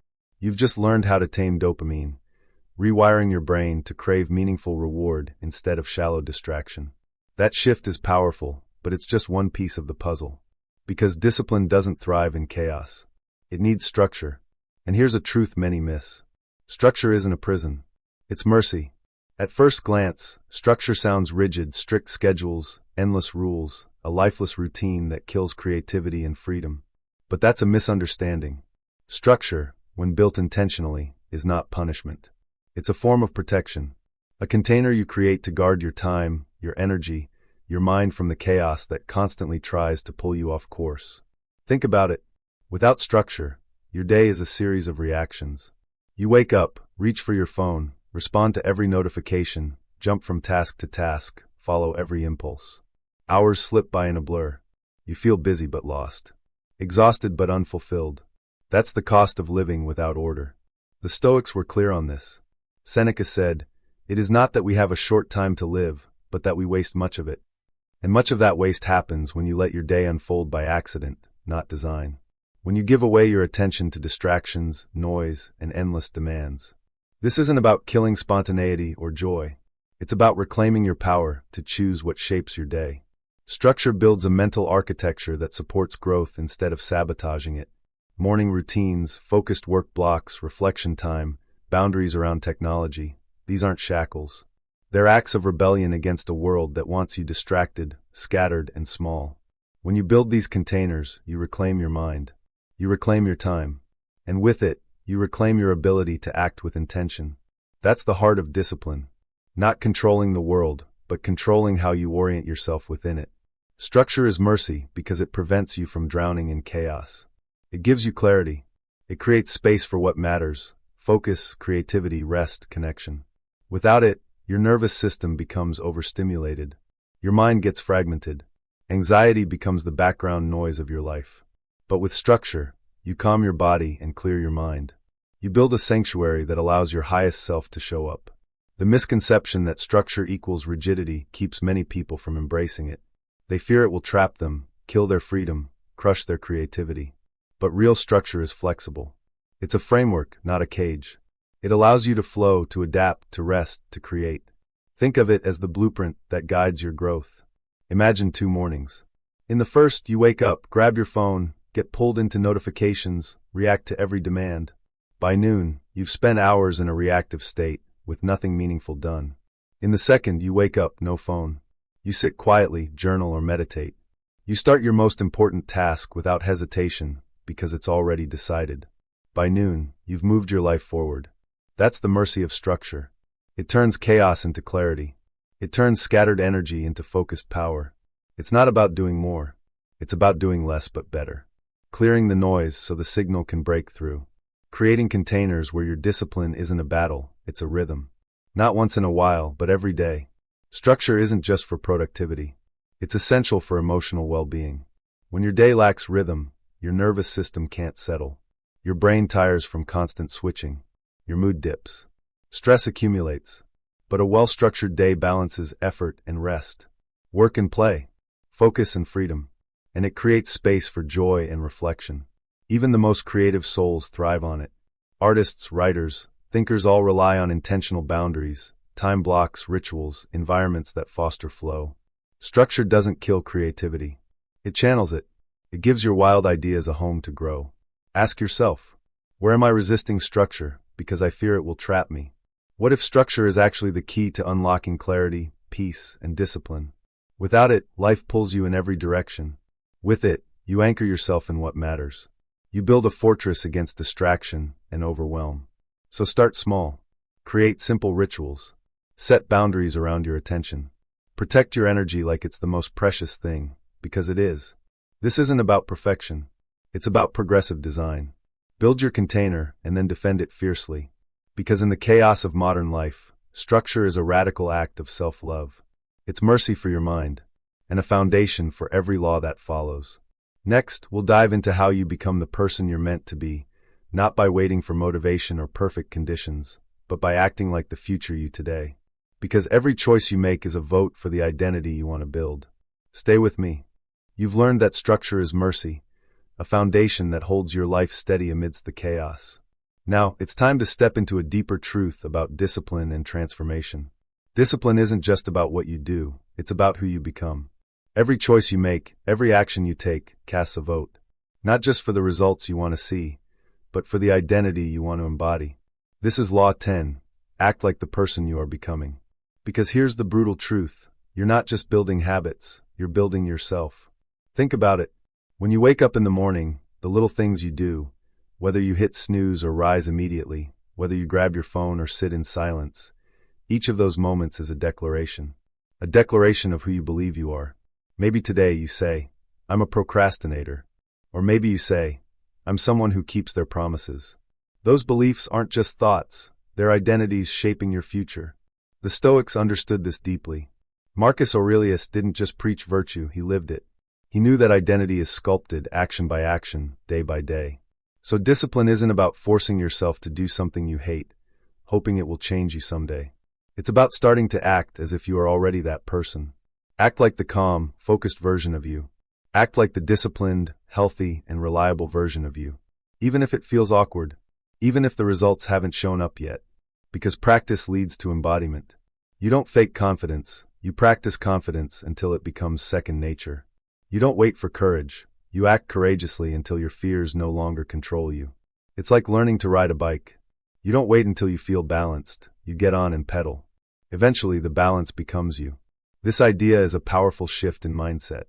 [SPEAKER 1] You've just learned how to tame dopamine, rewiring your brain to crave meaningful reward instead of shallow distraction. That shift is powerful, but it's just one piece of the puzzle. Because discipline doesn't thrive in chaos. It needs structure. And here's a truth many miss. Structure isn't a prison. It's mercy. At first glance, structure sounds rigid, strict schedules, endless rules, a lifeless routine that kills creativity and freedom. But that's a misunderstanding. Structure, when built intentionally, is not punishment. It's a form of protection. A container you create to guard your time, your energy, your mind from the chaos that constantly tries to pull you off course. Think about it. Without structure, your day is a series of reactions. You wake up, reach for your phone, respond to every notification, jump from task to task, follow every impulse. Hours slip by in a blur. You feel busy but lost. Exhausted but unfulfilled. That's the cost of living without order. The Stoics were clear on this. Seneca said, "It is not that we have a short time to live, but that we waste much of it." And much of that waste happens when you let your day unfold by accident, not design. When you give away your attention to distractions, noise, and endless demands. This isn't about killing spontaneity or joy. It's about reclaiming your power to choose what shapes your day. Structure builds a mental architecture that supports growth instead of sabotaging it. Morning routines, focused work blocks, reflection time, boundaries around technology, these aren't shackles. They're acts of rebellion against a world that wants you distracted, scattered, and small. When you build these containers, you reclaim your mind. You reclaim your time. And with it, you reclaim your ability to act with intention. That's the heart of discipline. Not controlling the world, but controlling how you orient yourself within it. Structure is mercy because it prevents you from drowning in chaos. It gives you clarity. It creates space for what matters: focus, creativity, rest, connection. Without it, your nervous system becomes overstimulated. Your mind gets fragmented. Anxiety becomes the background noise of your life. But with structure, you calm your body and clear your mind. You build a sanctuary that allows your highest self to show up. The misconception that structure equals rigidity keeps many people from embracing it. They fear it will trap them, kill their freedom, crush their creativity. But real structure is flexible. It's a framework, not a cage. It allows you to flow, to adapt, to rest, to create. Think of it as the blueprint that guides your growth. Imagine 2 mornings. In the first, you wake up, grab your phone, get pulled into notifications, react to every demand. By noon, you've spent hours in a reactive state, with nothing meaningful done. In the second, you wake up, no phone. You sit quietly, journal or meditate. You start your most important task without hesitation, because it's already decided. By noon, you've moved your life forward. That's the mercy of structure. It turns chaos into clarity. It turns scattered energy into focused power. It's not about doing more. It's about doing less but better. Clearing the noise so the signal can break through. Creating containers where your discipline isn't a battle, it's a rhythm. Not once in a while, but every day. Structure isn't just for productivity. It's essential for emotional well-being. When your day lacks rhythm, your nervous system can't settle. Your brain tires from constant switching. Your mood dips. Stress accumulates. But a well-structured day balances effort and rest, work and play, focus and freedom, and it creates space for joy and reflection. Even the most creative souls thrive on it. Artists, writers, thinkers all rely on intentional boundaries, time blocks, rituals, environments that foster flow. Structure doesn't kill creativity. It channels it. It gives your wild ideas a home to grow. Ask yourself, where am I resisting structure because I fear it will trap me? What if structure is actually the key to unlocking clarity, peace, and discipline? Without it, life pulls you in every direction. With it, you anchor yourself in what matters. You build a fortress against distraction and overwhelm. So start small. Create simple rituals. Set boundaries around your attention. Protect your energy like it's the most precious thing, because it is. This isn't about perfection. It's about progressive design. Build your container and then defend it fiercely. Because in the chaos of modern life, structure is a radical act of self-love. It's mercy for your mind, and a foundation for every law that follows. Next, we'll dive into how you become the person you're meant to be, not by waiting for motivation or perfect conditions, but by acting like the future you today. Because every choice you make is a vote for the identity you want to build. Stay with me. You've learned that structure is mercy, a foundation that holds your life steady amidst the chaos. Now, it's time to step into a deeper truth about discipline and transformation. Discipline isn't just about what you do, it's about who you become. Every choice you make, every action you take, casts a vote. Not just for the results you want to see, but for the identity you want to embody. This is Law 10. Act like the person you are becoming. Because here's the brutal truth. You're not just building habits, you're building yourself. Think about it. When you wake up in the morning, the little things you do, whether you hit snooze or rise immediately, whether you grab your phone or sit in silence, each of those moments is a declaration of who you believe you are. Maybe today you say, I'm a procrastinator. Or maybe you say, I'm someone who keeps their promises. Those beliefs aren't just thoughts, they're identities shaping your future. The Stoics understood this deeply. Marcus Aurelius didn't just preach virtue, he lived it. He knew that identity is sculpted action by action, day by day. So discipline isn't about forcing yourself to do something you hate, hoping it will change you someday. It's about starting to act as if you are already that person. Act like the calm, focused version of you. Act like the disciplined, healthy, and reliable version of you. Even if it feels awkward. Even if the results haven't shown up yet. Because practice leads to embodiment. You don't fake confidence, you practice confidence until it becomes second nature. You don't wait for courage, you act courageously until your fears no longer control you. It's like learning to ride a bike. You don't wait until you feel balanced, you get on and pedal. Eventually the balance becomes you. This idea is a powerful shift in mindset.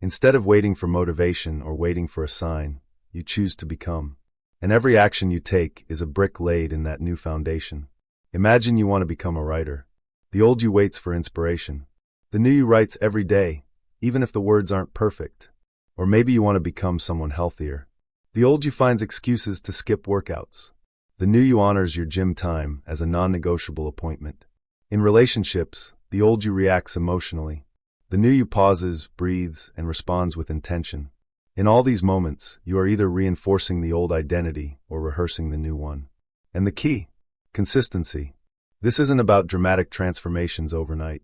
[SPEAKER 1] Instead of waiting for motivation or waiting for a sign, you choose to become. And every action you take is a brick laid in that new foundation. Imagine you want to become a writer. The old you waits for inspiration. The new you writes every day, even if the words aren't perfect. Or maybe you want to become someone healthier. The old you finds excuses to skip workouts. The new you honors your gym time as a non-negotiable appointment. In relationships, the old you reacts emotionally. The new you pauses, breathes, and responds with intention. In all these moments, you are either reinforcing the old identity or rehearsing the new one. And the key? Consistency. This isn't about dramatic transformations overnight.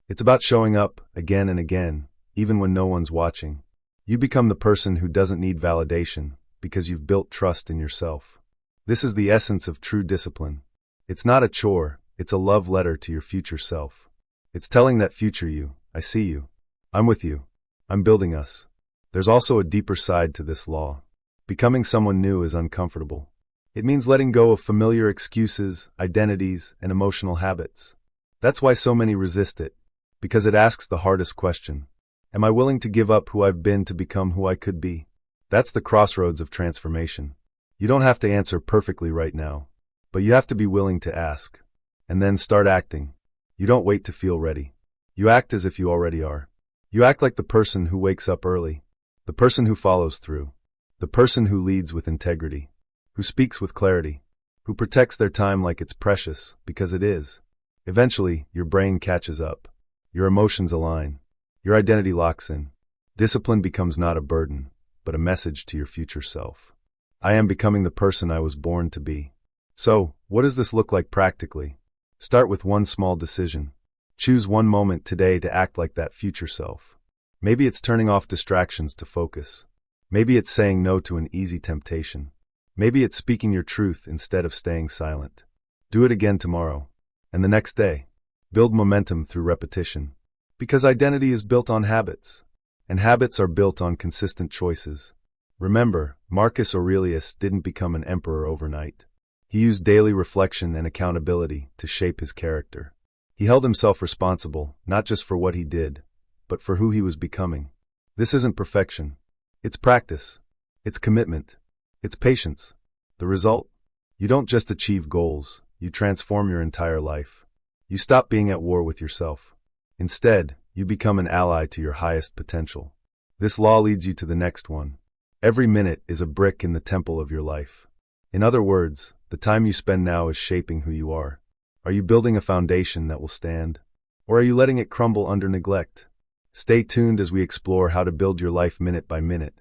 [SPEAKER 1] It's about showing up again and again, even when no one's watching. You become the person who doesn't need validation because you've built trust in yourself. This is the essence of true discipline. It's not a chore, it's a love letter to your future self. It's telling that future you, I see you. I'm with you. I'm building us. There's also a deeper side to this law. Becoming someone new is uncomfortable. It means letting go of familiar excuses, identities, and emotional habits. That's why so many resist it, because it asks the hardest question. Am I willing to give up who I've been to become who I could be? That's the crossroads of transformation. You don't have to answer perfectly right now, but you have to be willing to ask. And then start acting. You don't wait to feel ready. You act as if you already are. You act like the person who wakes up early, the person who follows through, the person who leads with integrity, who speaks with clarity, who protects their time like it's precious, because it is. Eventually, your brain catches up. Your emotions align. Your identity locks in. Discipline becomes not a burden, but a message to your future self. I am becoming the person I was born to be. So, what does this look like practically? Start with one small decision. Choose one moment today to act like that future self. Maybe it's turning off distractions to focus. Maybe it's saying no to an easy temptation. Maybe it's speaking your truth instead of staying silent. Do it again tomorrow. And the next day. Build momentum through repetition. Because identity is built on habits. And habits are built on consistent choices. Remember, Marcus Aurelius didn't become an emperor overnight. He used daily reflection and accountability to shape his character. He held himself responsible, not just for what he did, but for who he was becoming. This isn't perfection. It's practice. It's commitment. It's patience. The result? You don't just achieve goals, you transform your entire life. You stop being at war with yourself. Instead, you become an ally to your highest potential. This law leads you to the next one. Every minute is a brick in the temple of your life. In other words, the time you spend now is shaping who you are. Are you building a foundation that will stand? Or are you letting it crumble under neglect? Stay tuned as we explore how to build your life minute by minute,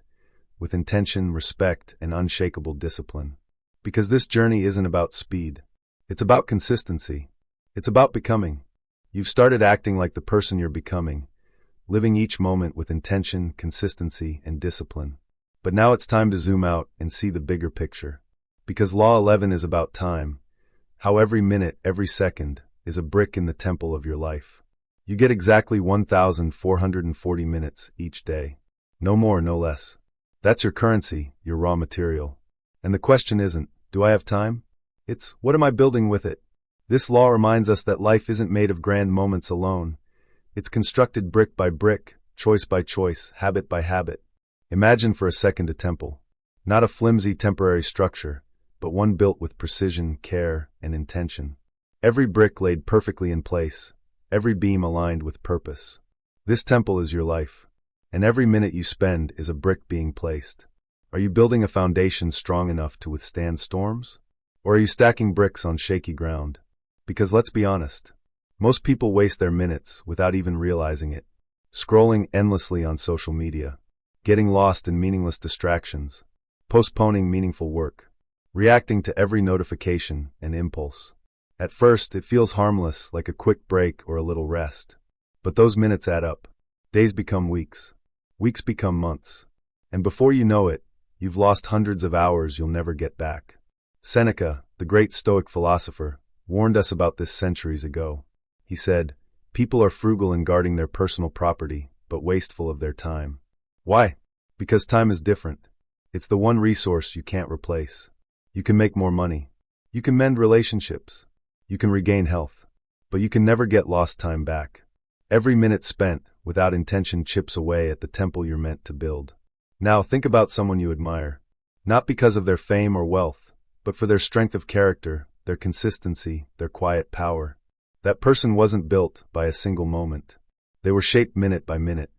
[SPEAKER 1] with intention, respect, and unshakable discipline. Because this journey isn't about speed. It's about consistency. It's about becoming. You've started acting like the person you're becoming, living each moment with intention, consistency, and discipline. But now it's time to zoom out and see the bigger picture. Because Law 11 is about time, how every minute, every second, is a brick in the temple of your life. You get exactly 1,440 minutes each day. No more, no less. That's your currency, your raw material. And the question isn't, do I have time? It's, what am I building with it? This law reminds us that life isn't made of grand moments alone. It's constructed brick by brick, choice by choice, habit by habit. Imagine for a second a temple. Not a flimsy temporary structure, but one built with precision, care, and intention. Every brick laid perfectly in place, every beam aligned with purpose. This temple is your life, and every minute you spend is a brick being placed. Are you building a foundation strong enough to withstand storms? Or are you stacking bricks on shaky ground? Because let's be honest, most people waste their minutes without even realizing it, scrolling endlessly on social media, getting lost in meaningless distractions, postponing meaningful work, reacting to every notification and impulse. At first, it feels harmless, like a quick break or a little rest. But those minutes add up. Days become weeks. Weeks become months. And before you know it, you've lost hundreds of hours you'll never get back. Seneca, the great Stoic philosopher, warned us about this centuries ago. He said, "People are frugal in guarding their personal property, but wasteful of their time." Why? Because time is different. It's the one resource you can't replace. You can make more money. You can mend relationships. You can regain health. But you can never get lost time back. Every minute spent without intention chips away at the temple you're meant to build. Now think about someone you admire. Not because of their fame or wealth, but for their strength of character, their consistency, their quiet power. That person wasn't built by a single moment. They were shaped minute by minute,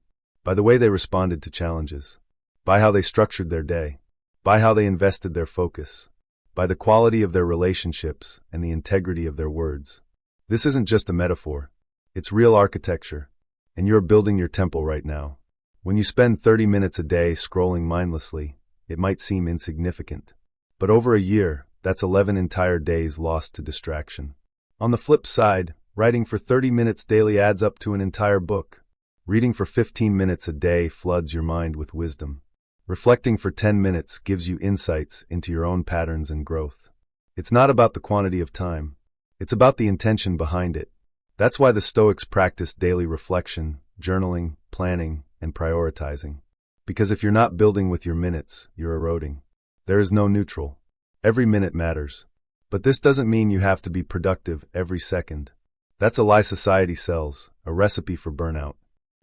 [SPEAKER 1] by the way they responded to challenges, by how they structured their day, by how they invested their focus, by the quality of their relationships and the integrity of their words. This isn't just a metaphor. It's real architecture, and you're building your temple right now. When you spend 30 minutes a day scrolling mindlessly, it might seem insignificant. But over a year, that's 11 entire days lost to distraction. On the flip side, writing for 30 minutes daily adds up to an entire book. Reading for 15 minutes a day floods your mind with wisdom. Reflecting for 10 minutes gives you insights into your own patterns and growth. It's not about the quantity of time. It's about the intention behind it. That's why the Stoics practiced daily reflection, journaling, planning, and prioritizing. Because if you're not building with your minutes, you're eroding. There is no neutral. Every minute matters. But this doesn't mean you have to be productive every second. That's a lie society sells, a recipe for burnout.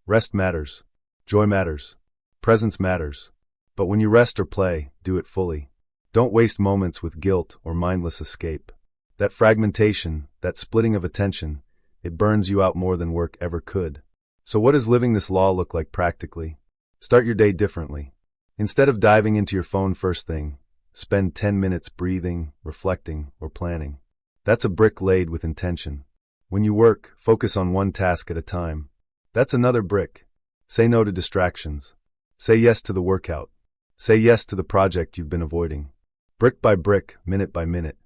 [SPEAKER 1] Rest matters. Joy matters. Presence matters. But when you rest or play, do it fully. Don't waste moments with guilt or mindless escape. That fragmentation, that splitting of attention, it burns you out more than work ever could. So what does living this law look like practically? Start your day differently. Instead of diving into your phone first thing, spend 10 minutes breathing, reflecting, or planning. That's a brick laid with intention. When you work, focus on one task at a time. That's another brick. Say no to distractions. Say yes to the workout. Say yes to the project you've been avoiding. Brick by brick, minute by minute.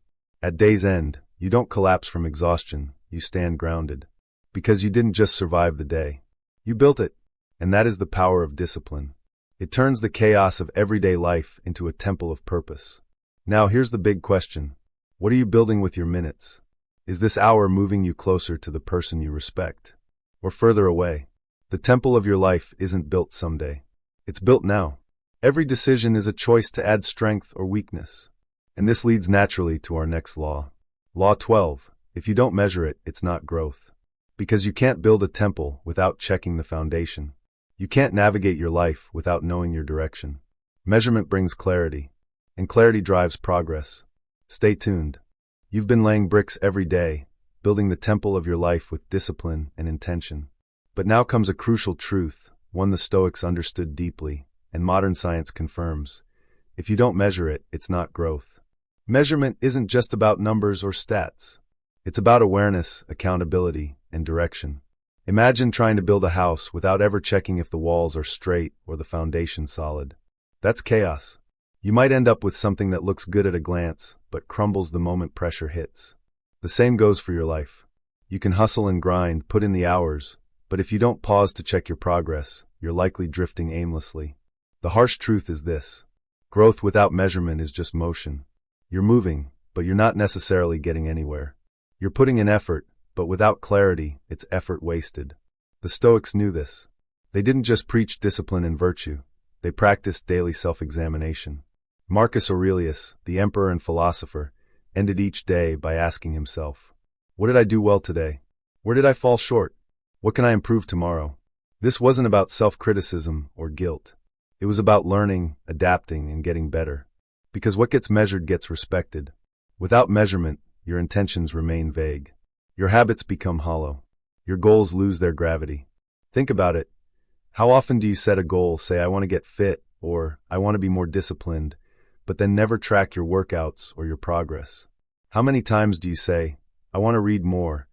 [SPEAKER 1] At day's end, you don't collapse from exhaustion, you stand grounded. Because you didn't just survive the day. You built it. And that is the power of discipline. It turns the chaos of everyday life into a temple of purpose. Now here's the big question. What are you building with your minutes? Is this hour moving you closer to the person you respect? Or further away? The temple of your life isn't built someday. It's built now. Every decision is a choice to add strength or weakness. And this leads naturally to our next law. Law 12. If you don't measure it, it's not growth. Because you can't build a temple without checking the foundation. You can't navigate your life without knowing your direction. Measurement brings clarity, and clarity drives progress. Stay tuned. You've been laying bricks every day, building the temple of your life with discipline and intention. But now comes a crucial truth, one the Stoics understood deeply, and modern science confirms. If you don't measure it, it's not growth. Measurement isn't just about numbers or stats. It's about awareness, accountability, and direction. Imagine trying to build a house without ever checking if the walls are straight or the foundation solid. That's chaos. You might end up with something that looks good at a glance, but crumbles the moment pressure hits. The same goes for your life. You can hustle and grind, put in the hours, but if you don't pause to check your progress, you're likely drifting aimlessly. The harsh truth is this. Growth without measurement is just motion. You're moving, but you're not necessarily getting anywhere. You're putting in effort, but without clarity, it's effort wasted. The Stoics knew this. They didn't just preach discipline and virtue. They practiced daily self-examination. Marcus Aurelius, the emperor and philosopher, ended each day by asking himself, "What did I do well today? Where did I fall short? What can I improve tomorrow?" This wasn't about self-criticism or guilt. It was about learning, adapting, and getting better. Because what gets measured gets respected. Without measurement, your intentions remain vague. Your habits become hollow. Your goals lose their gravity. Think about it. How often do you set a goal, say, "I want to get fit," or "I want to be more disciplined," but then never track your workouts or your progress? How many times do you say, "I want to read more,"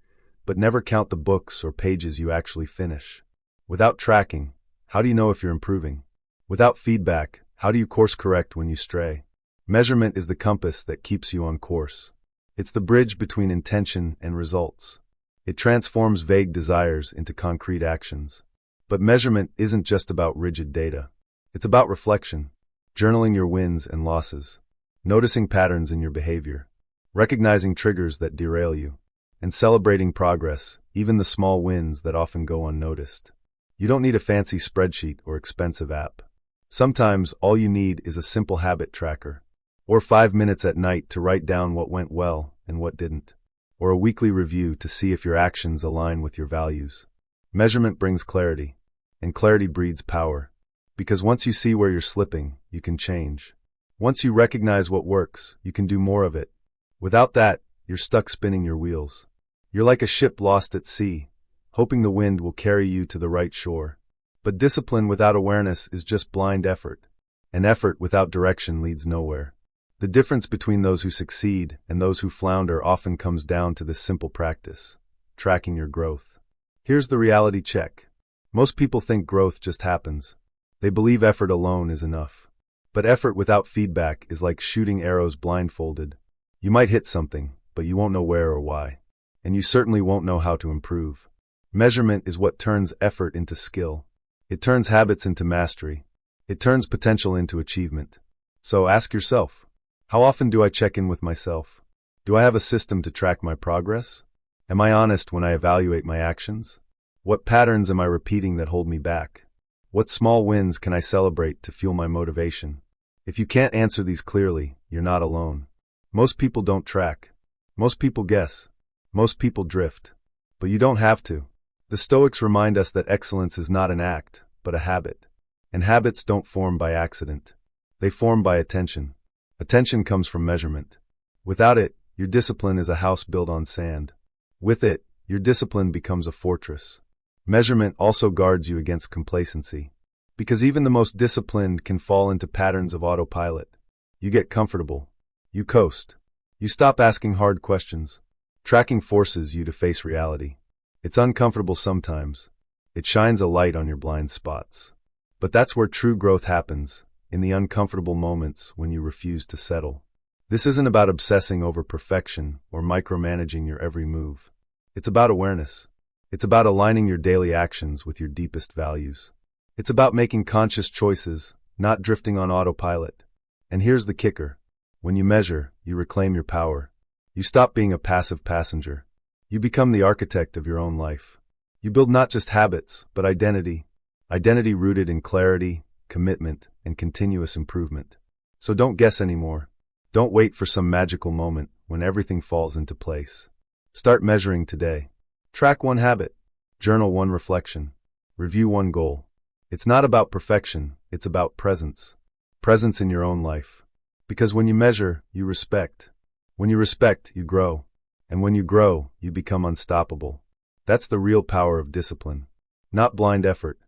[SPEAKER 1] but never count the books or pages you actually finish? Without tracking, how do you know if you're improving? Without feedback, how do you course correct when you stray? Measurement is the compass that keeps you on course. It's the bridge between intention and results. It transforms vague desires into concrete actions. But measurement isn't just about rigid data. It's about reflection, journaling your wins and losses, noticing patterns in your behavior, recognizing triggers that derail you, and celebrating progress, even the small wins that often go unnoticed. You don't need a fancy spreadsheet or expensive app. Sometimes all you need is a simple habit tracker, or 5 minutes at night to write down what went well and what didn't, or a weekly review to see if your actions align with your values. Measurement brings clarity, and clarity breeds power, because once you see where you're slipping, you can change. Once you recognize what works, you can do more of it. Without that, you're stuck spinning your wheels. You're like a ship lost at sea, hoping the wind will carry you to the right shore. But discipline without awareness is just blind effort, and effort without direction leads nowhere. The difference between those who succeed and those who flounder often comes down to this simple practice: tracking your growth. Here's the reality check. Most people think growth just happens. They believe effort alone is enough. But effort without feedback is like shooting arrows blindfolded. You might hit something, but you won't know where or why. And you certainly won't know how to improve. Measurement is what turns effort into skill. It turns habits into mastery. It turns potential into achievement. So ask yourself, how often do I check in with myself? Do I have a system to track my progress? Am I honest when I evaluate my actions? What patterns am I repeating that hold me back? What small wins can I celebrate to fuel my motivation? If you can't answer these clearly, you're not alone. Most people don't track. Most people guess. Most people drift. But you don't have to. The Stoics remind us that excellence is not an act, but a habit. And habits don't form by accident. They form by attention. Attention comes from measurement. Without it, your discipline is a house built on sand. With it, your discipline becomes a fortress. Measurement also guards you against complacency. Because even the most disciplined can fall into patterns of autopilot. You get comfortable. You coast. You stop asking hard questions. Tracking forces you to face reality. It's uncomfortable sometimes. It shines a light on your blind spots. But that's where true growth happens, in the uncomfortable moments when you refuse to settle. This isn't about obsessing over perfection or micromanaging your every move. It's about awareness. It's about aligning your daily actions with your deepest values. It's about making conscious choices, not drifting on autopilot. And here's the kicker. When you measure, you reclaim your power. You stop being a passive passenger. You become the architect of your own life. You build not just habits, but identity. Identity rooted in clarity, commitment, and continuous improvement. So don't guess anymore. Don't wait for some magical moment when everything falls into place. Start measuring today. Track one habit. Journal one reflection. Review one goal. It's not about perfection, it's about presence. Presence in your own life. Because when you measure, you respect. When you respect, you grow. And when you grow, you become unstoppable. That's the real power of discipline. Not blind effort,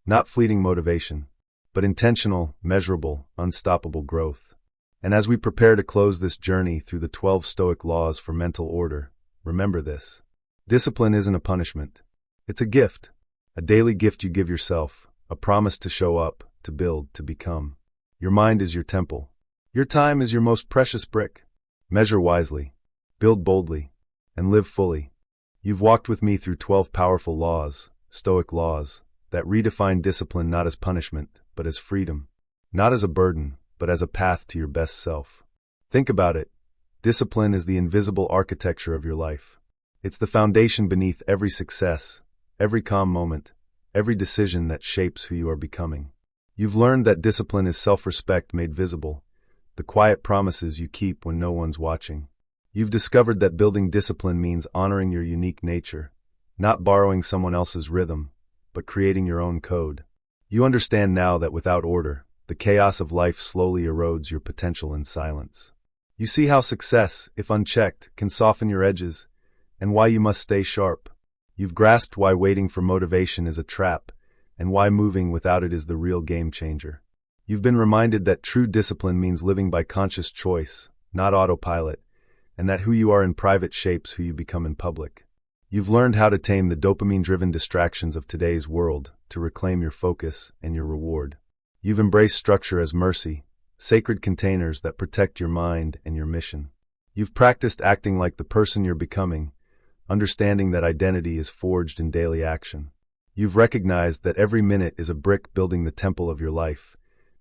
[SPEAKER 1] not fleeting motivation, but intentional, measurable, unstoppable growth. And as we prepare to close this journey through the 12 Stoic laws for mental order, remember this. Discipline isn't a punishment. It's a gift. A daily gift you give yourself, a promise to show up, to build, to become. Your mind is your temple. Your time is your most precious brick. Measure wisely, build boldly, and live fully. You've walked with me through 12 powerful laws, Stoic laws, that redefine discipline not as punishment, but as freedom. Not as a burden, but as a path to your best self. Think about it. Discipline is the invisible architecture of your life. It's the foundation beneath every success, every calm moment, every decision that shapes who you are becoming. You've learned that discipline is self-respect made visible, the quiet promises you keep when no one's watching. You've discovered that building discipline means honoring your unique nature, not borrowing someone else's rhythm, but creating your own code. You understand now that without order, the chaos of life slowly erodes your potential in silence. You see how success, if unchecked, can soften your edges, and why you must stay sharp. You've grasped why waiting for motivation is a trap, and why moving without it is the real game changer. You've been reminded that true discipline means living by conscious choice, not autopilot, and that who you are in private shapes who you become in public. You've learned how to tame the dopamine-driven distractions of today's world to reclaim your focus and your reward. You've embraced structure as mercy, sacred containers that protect your mind and your mission. You've practiced acting like the person you're becoming, understanding that identity is forged in daily action. You've recognized that every minute is a brick building the temple of your life,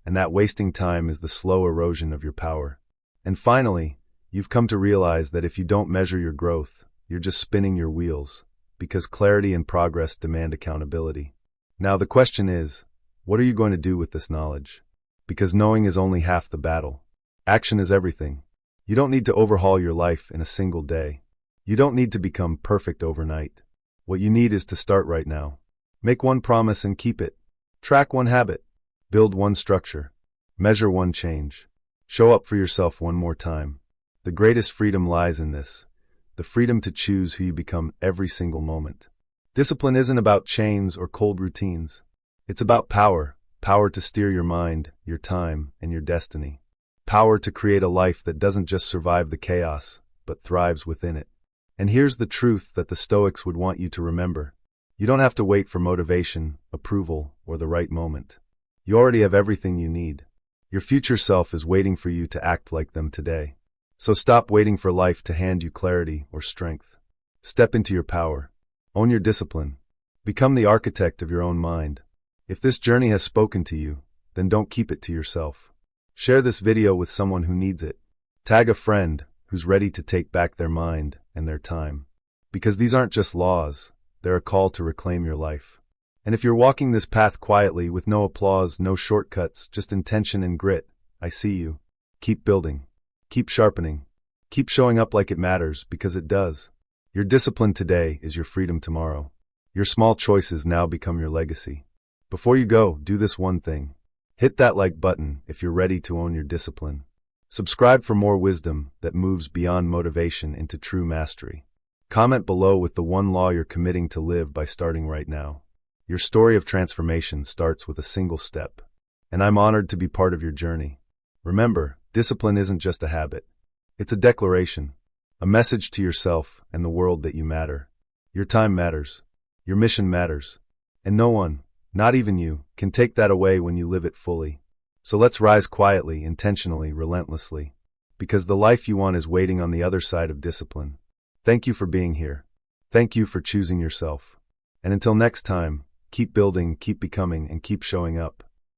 [SPEAKER 1] and that wasting time is the slow erosion of your power. And finally, you've come to realize that if you don't measure your growth, you're just spinning your wheels, because clarity and progress demand accountability. Now the question is, what are you going to do with this knowledge? Because knowing is only half the battle. Action is everything. You don't need to overhaul your life in a single day. You don't need to become perfect overnight. What you need is to start right now. Make one promise and keep it. Track one habit. Build one structure. Measure one change. Show up for yourself one more time. The greatest freedom lies in this. The freedom to choose who you become every single moment. Discipline isn't about chains or cold routines. It's about power. Power to steer your mind, your time, and your destiny. Power to create a life that doesn't just survive the chaos, but thrives within it. And here's the truth that the Stoics would want you to remember. You don't have to wait for motivation, approval, or the right moment. You already have everything you need. Your future self is waiting for you to act like them today. So stop waiting for life to hand you clarity or strength. Step into your power. Own your discipline. Become the architect of your own mind. If this journey has spoken to you, then don't keep it to yourself. Share this video with someone who needs it. Tag a friend who's ready to take back their mind and their time. Because these aren't just laws, they're a call to reclaim your life. And if you're walking this path quietly with no applause, no shortcuts, just intention and grit, I see you. Keep building. Keep sharpening. Keep showing up like it matters, because it does. Your discipline today is your freedom tomorrow. Your small choices now become your legacy. Before you go, do this one thing. Hit that like button if you're ready to own your discipline. Subscribe for more wisdom that moves beyond motivation into true mastery. Comment below with the one law you're committing to live by starting right now. Your story of transformation starts with a single step, and I'm honored to be part of your journey. Remember, discipline isn't just a habit. It's a declaration, a message to yourself and the world that you matter. Your time matters. Your mission matters. And no one, not even you, can take that away when you live it fully. So let's rise quietly, intentionally, relentlessly, because the life you want is waiting on the other side of discipline. Thank you for being here. Thank you for choosing yourself. And until next time, keep building, keep becoming, and keep showing up.